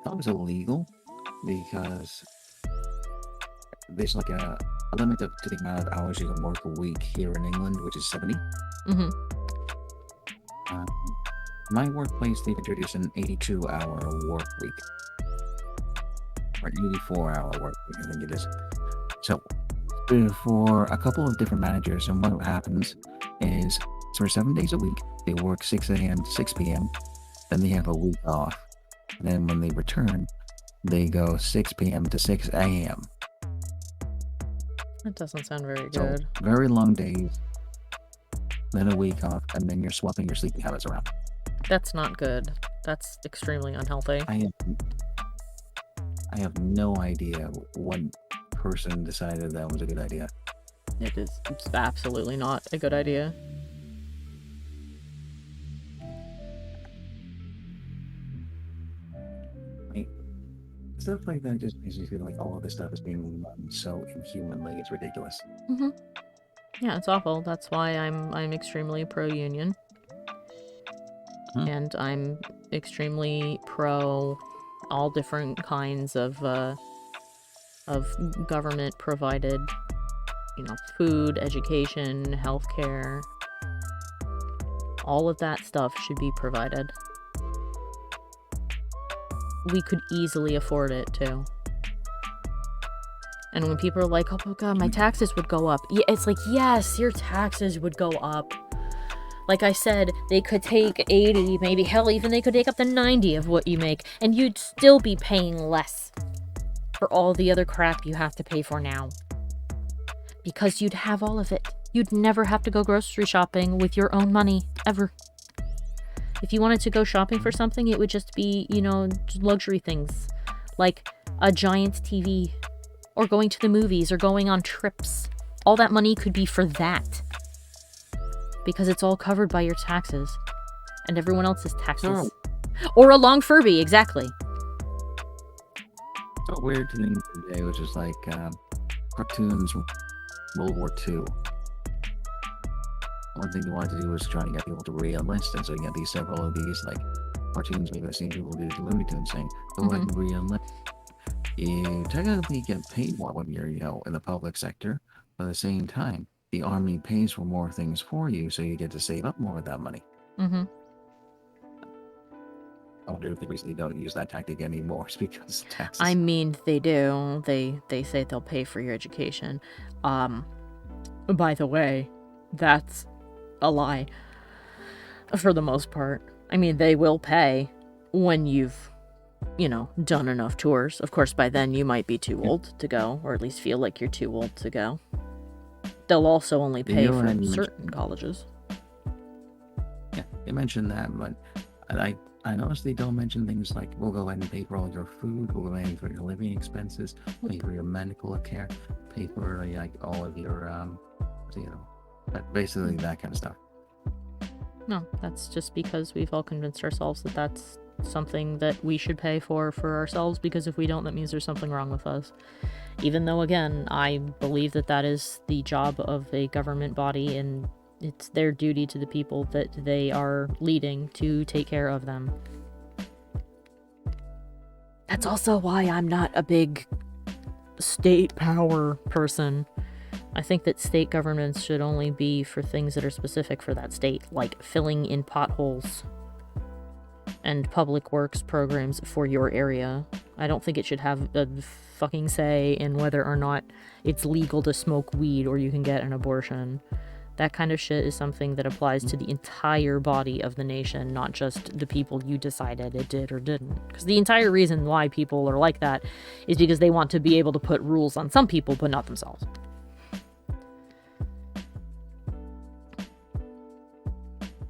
That was illegal because there's like a limit to the amount of hours you can work a week here in England, which is 70. My workplace, they've introduced an 82-hour work week, or 84-hour work week, I think it is. So for a couple of different managers, and what happens is, for 7 days a week, they work 6 a.m. to 6 p.m. Then they have a week off. And then when they return, they go 6 p.m. to 6 a.m. That doesn't sound very So good. very long days, then a week off, and then you're swapping your sleeping habits around. That's not good. That's extremely unhealthy. I have no idea what person decided that was a good idea. It's absolutely not a good idea. Stuff like that just makes me feel like all of this stuff is being run so inhumanly. It's ridiculous. Yeah, it's awful. That's why I'm extremely pro-union. And I'm extremely pro all different kinds of government provided, food, education, healthcare. All of that stuff should be provided. We could easily afford it too. And when people are like, oh god, my taxes would go up. Yeah, it's like, yes, your taxes would go up. Like I said, they could take 80, maybe hell, even they could take up to 90 of what you make, and you'd still be paying less for all the other crap you have to pay for now. Because you'd have all of it. You'd never have to go grocery shopping with your own money, ever. If you wanted to go shopping for something, it would just be, luxury things. Like a giant TV, or going to the movies, or going on trips. All that money could be for that. Because it's all covered by your taxes. And everyone else's taxes. Or a long Furby, exactly. It's a weird thing today, which is like cartoons from World War II. One thing you wanted to do was try to get people to re-enlist, and so you get several of these like cartoons maybe I've seen people do the Looney Tunes thing. But like real life, you technically get paid more when you're, in the public sector. But at the same time, the army pays for more things for you, so you get to save up more of that money. Mm-hmm. I wonder if they recently don't use that tactic anymore because taxes. I mean, they do. They say they'll pay for your education. By the way, that's a lie. For the most part. I mean, they will pay when you've, done enough tours. Of course, by then you might be too old to go, or at least feel like you're too old to go. They'll also only pay for certain colleges. Yeah, you mentioned that, but I noticed they don't mention things like, we'll go ahead and pay for all your food, we'll go ahead and pay for your living expenses, pay for your medical care, pay for all of your, basically that kind of stuff. No, that's just because we've all convinced ourselves that that's something that we should pay for ourselves, because if we don't, that means there's something wrong with us. Even though, again, I believe that that is the job of a government body, and it's their duty to the people that they are leading to take care of them. That's also why I'm not a big state power person. I think that state governments should only be for things that are specific for that state, like filling in potholes and public works programs for your area. I don't think it should have a fucking say in whether or not it's legal to smoke weed or you can get an abortion. That kind of shit is something that applies to the entire body of the nation, not just the people you decided it did or didn't. Because the entire reason why people are like that is because they want to be able to put rules on some people, but not themselves.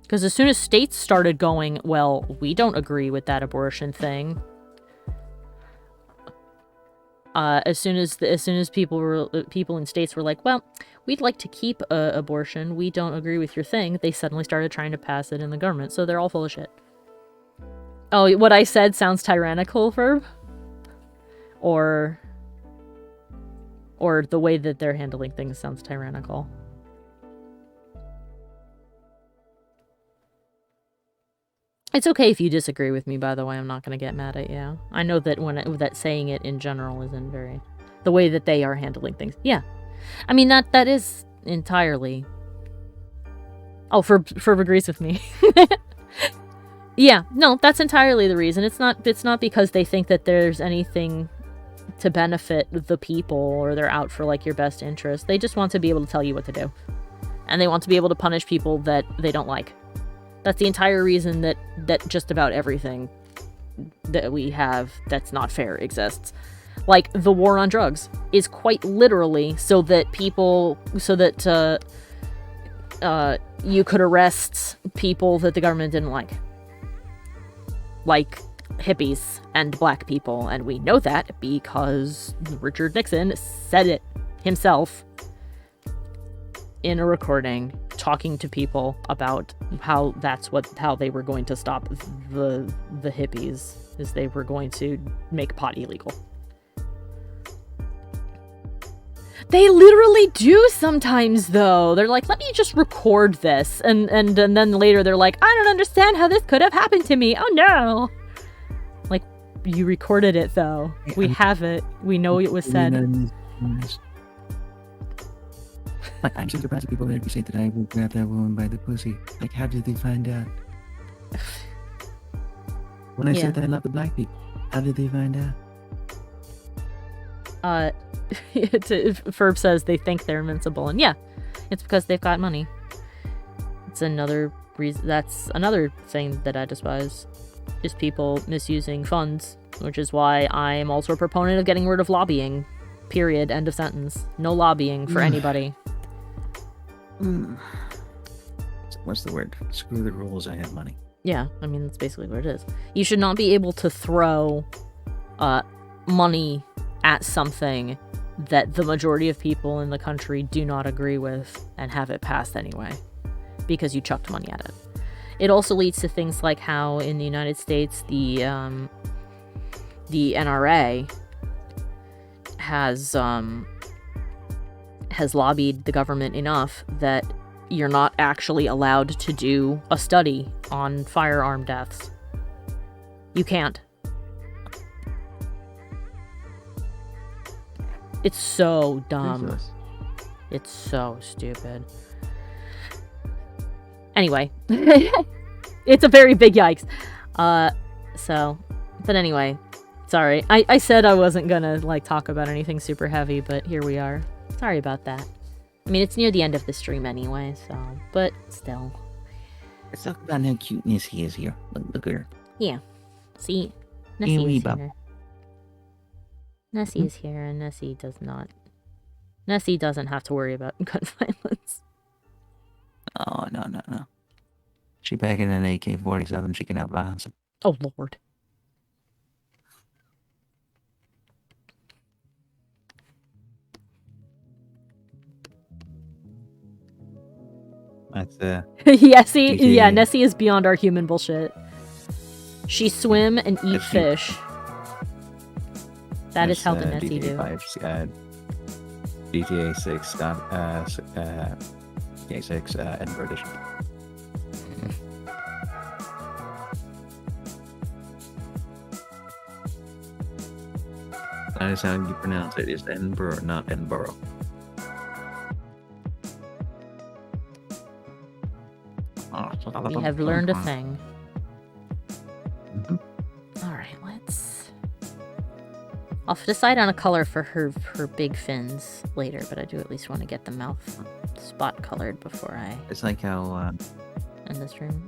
Because as soon as states started going, well, we don't agree with that abortion thing. As soon as people in states were like, well, we'd like to keep abortion, we don't agree with your thing, they suddenly started trying to pass it in the government. So they're all full of shit. Oh, what I said sounds tyrannical, Verb? Or the way that they're handling things sounds tyrannical. It's okay if you disagree with me, by the way. I'm not going to get mad at you. I know that that saying it in general isn't very... The way that they are handling things. Yeah. I mean, that is entirely... Oh, Ferb agrees with me. Yeah, no, that's entirely the reason. It's not because they think that there's anything to benefit the people or they're out for, like, your best interest. They just want to be able to tell you what to do. And they want to be able to punish people that they don't like. That's the entire reason that just about everything that we have that's not fair exists. Like, the war on drugs is quite literally so that you could arrest people that the government didn't like. Like hippies and black people, and we know that because Richard Nixon said it himself in a recording, talking to people about how they were going to stop the hippies, is they were going to make pot illegal. They literally do sometimes, though. They're like, let me just record this, and then later they're like, I don't understand how this could have happened to me. Oh no! Like, you recorded it, though. We have it. We know it was said. Like, I'm so surprised people that say that I will grab that woman by the pussy. Like, how did they find out? When I said that I love the black people, how did they find out? Ferb says they think they're invincible, and yeah, it's because they've got money. It's another reason. That's another thing that I despise, is people misusing funds, which is why I am also a proponent of getting rid of lobbying. Period. End of sentence. No lobbying for anybody. What's the word? Screw the rules, I have money. Yeah, I mean, that's basically what it is. You should not be able to throw money at something that the majority of people in the country do not agree with and have it passed anyway, because you chucked money at it. It also leads to things like how in the United States the NRA has lobbied the government enough that you're not actually allowed to do a study on firearm deaths. You can't. It's so dumb. Ridiculous. It's so stupid. Anyway. It's a very big yikes. But anyway. Sorry. I said I wasn't gonna, like, talk about anything super heavy, but here we are. Sorry about that. I mean, it's near the end of the stream anyway, so... But, still. Let's talk about how cute Nessie is here. Look at her. Yeah. See? Hey, Nessie wee is bub. here. Nessie is here, and Nessie does not... Nessie doesn't have to worry about gun violence. Oh, no. She back in an AK-47, she can outbounce him. Oh, Lord. That's, Yeah, see? GTA. Yeah, Nessie is beyond our human bullshit. She swim and eat fish. That is how the Nessie GTA do. 5, GTA 6, GTA 6, Edinburgh Edition. That is how you pronounce it. It's Edinburgh, not Edinburgh. We have learned a thing. Mhm. Alright, I'll decide on a color for her big fins later, but I do at least want to get the mouth spot colored before I It's like how, end the stream.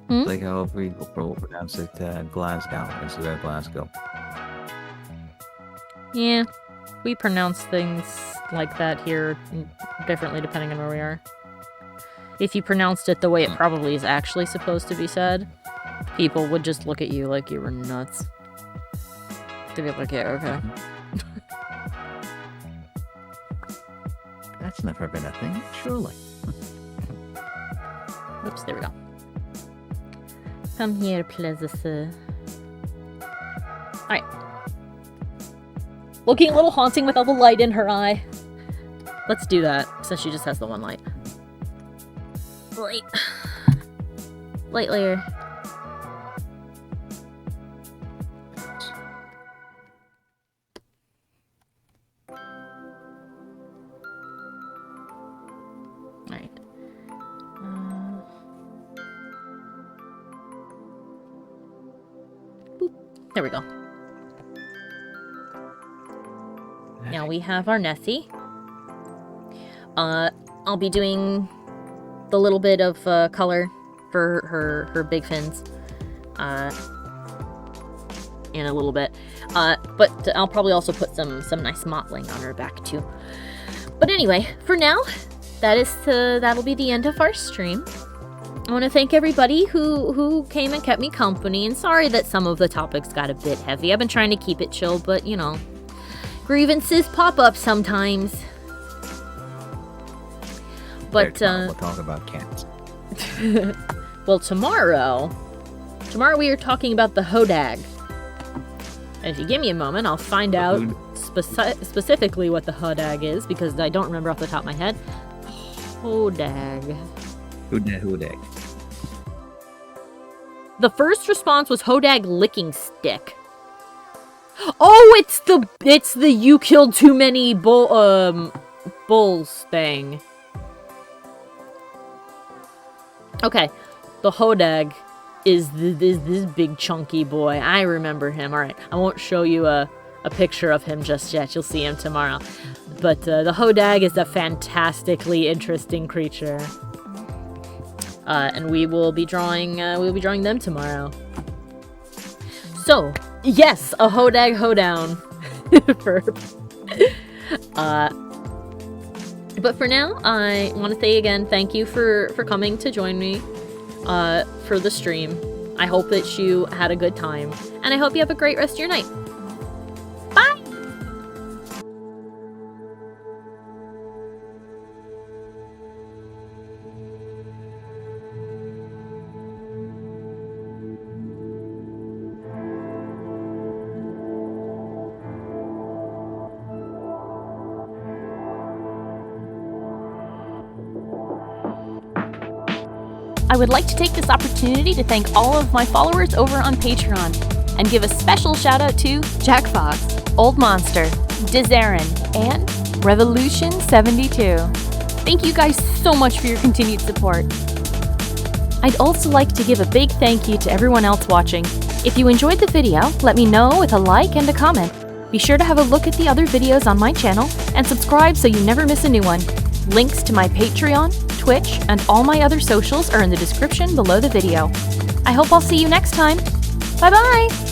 like how we will pronounce it, Glasgow instead of Glasgow. Yeah, we pronounce things like that here differently depending on where we are. If you pronounced it the way it probably is actually supposed to be said, people would just look at you like you were nuts. They'd be like, yeah, okay. That's never been a thing, surely. Oops, there we go. Come here, please, sir. Alright. Looking a little haunting with all the light in her eye. Let's do that, since she just has the one light. Light. Light layer. Alright. Boop. There we go. Now we have our Nessie. I'll be doing the little bit of color for her big fins in a little bit. But I'll probably also put some nice mottling on her back too. But anyway, for now, that'll be the end of our stream. I want to thank everybody who came and kept me company, and sorry that some of the topics got a bit heavy. I've been trying to keep it chill, but you know, grievances pop up sometimes. But we'll talk about cats. well, tomorrow we are talking about the hodag. And if you give me a moment, I'll find out specifically what the hodag is, because I don't remember off the top of my head. Hodag. Hodag. The first response was hodag licking stick. Oh, it's the you killed too many bulls thing. Okay, the hodag is this big chunky boy. I remember him. All right, I won't show you a picture of him just yet. You'll see him tomorrow. But the hodag is a fantastically interesting creature. And we will be drawing them tomorrow. So, yes, a hodag hoedown. But for now, I want to say again, thank you for coming to join me for the stream. I hope that you had a good time, and I hope you have a great rest of your night. Bye! I would like to take this opportunity to thank all of my followers over on Patreon, and give a special shout out to Jack Fox, Old Monster, Dizarin, and Revolution72. Thank you guys so much for your continued support. I'd also like to give a big thank you to everyone else watching. If you enjoyed the video, let me know with a like and a comment. Be sure to have a look at the other videos on my channel and subscribe so you never miss a new one. Links to my Patreon, Twitch, and all my other socials are in the description below the video. I hope I'll see you next time. Bye bye!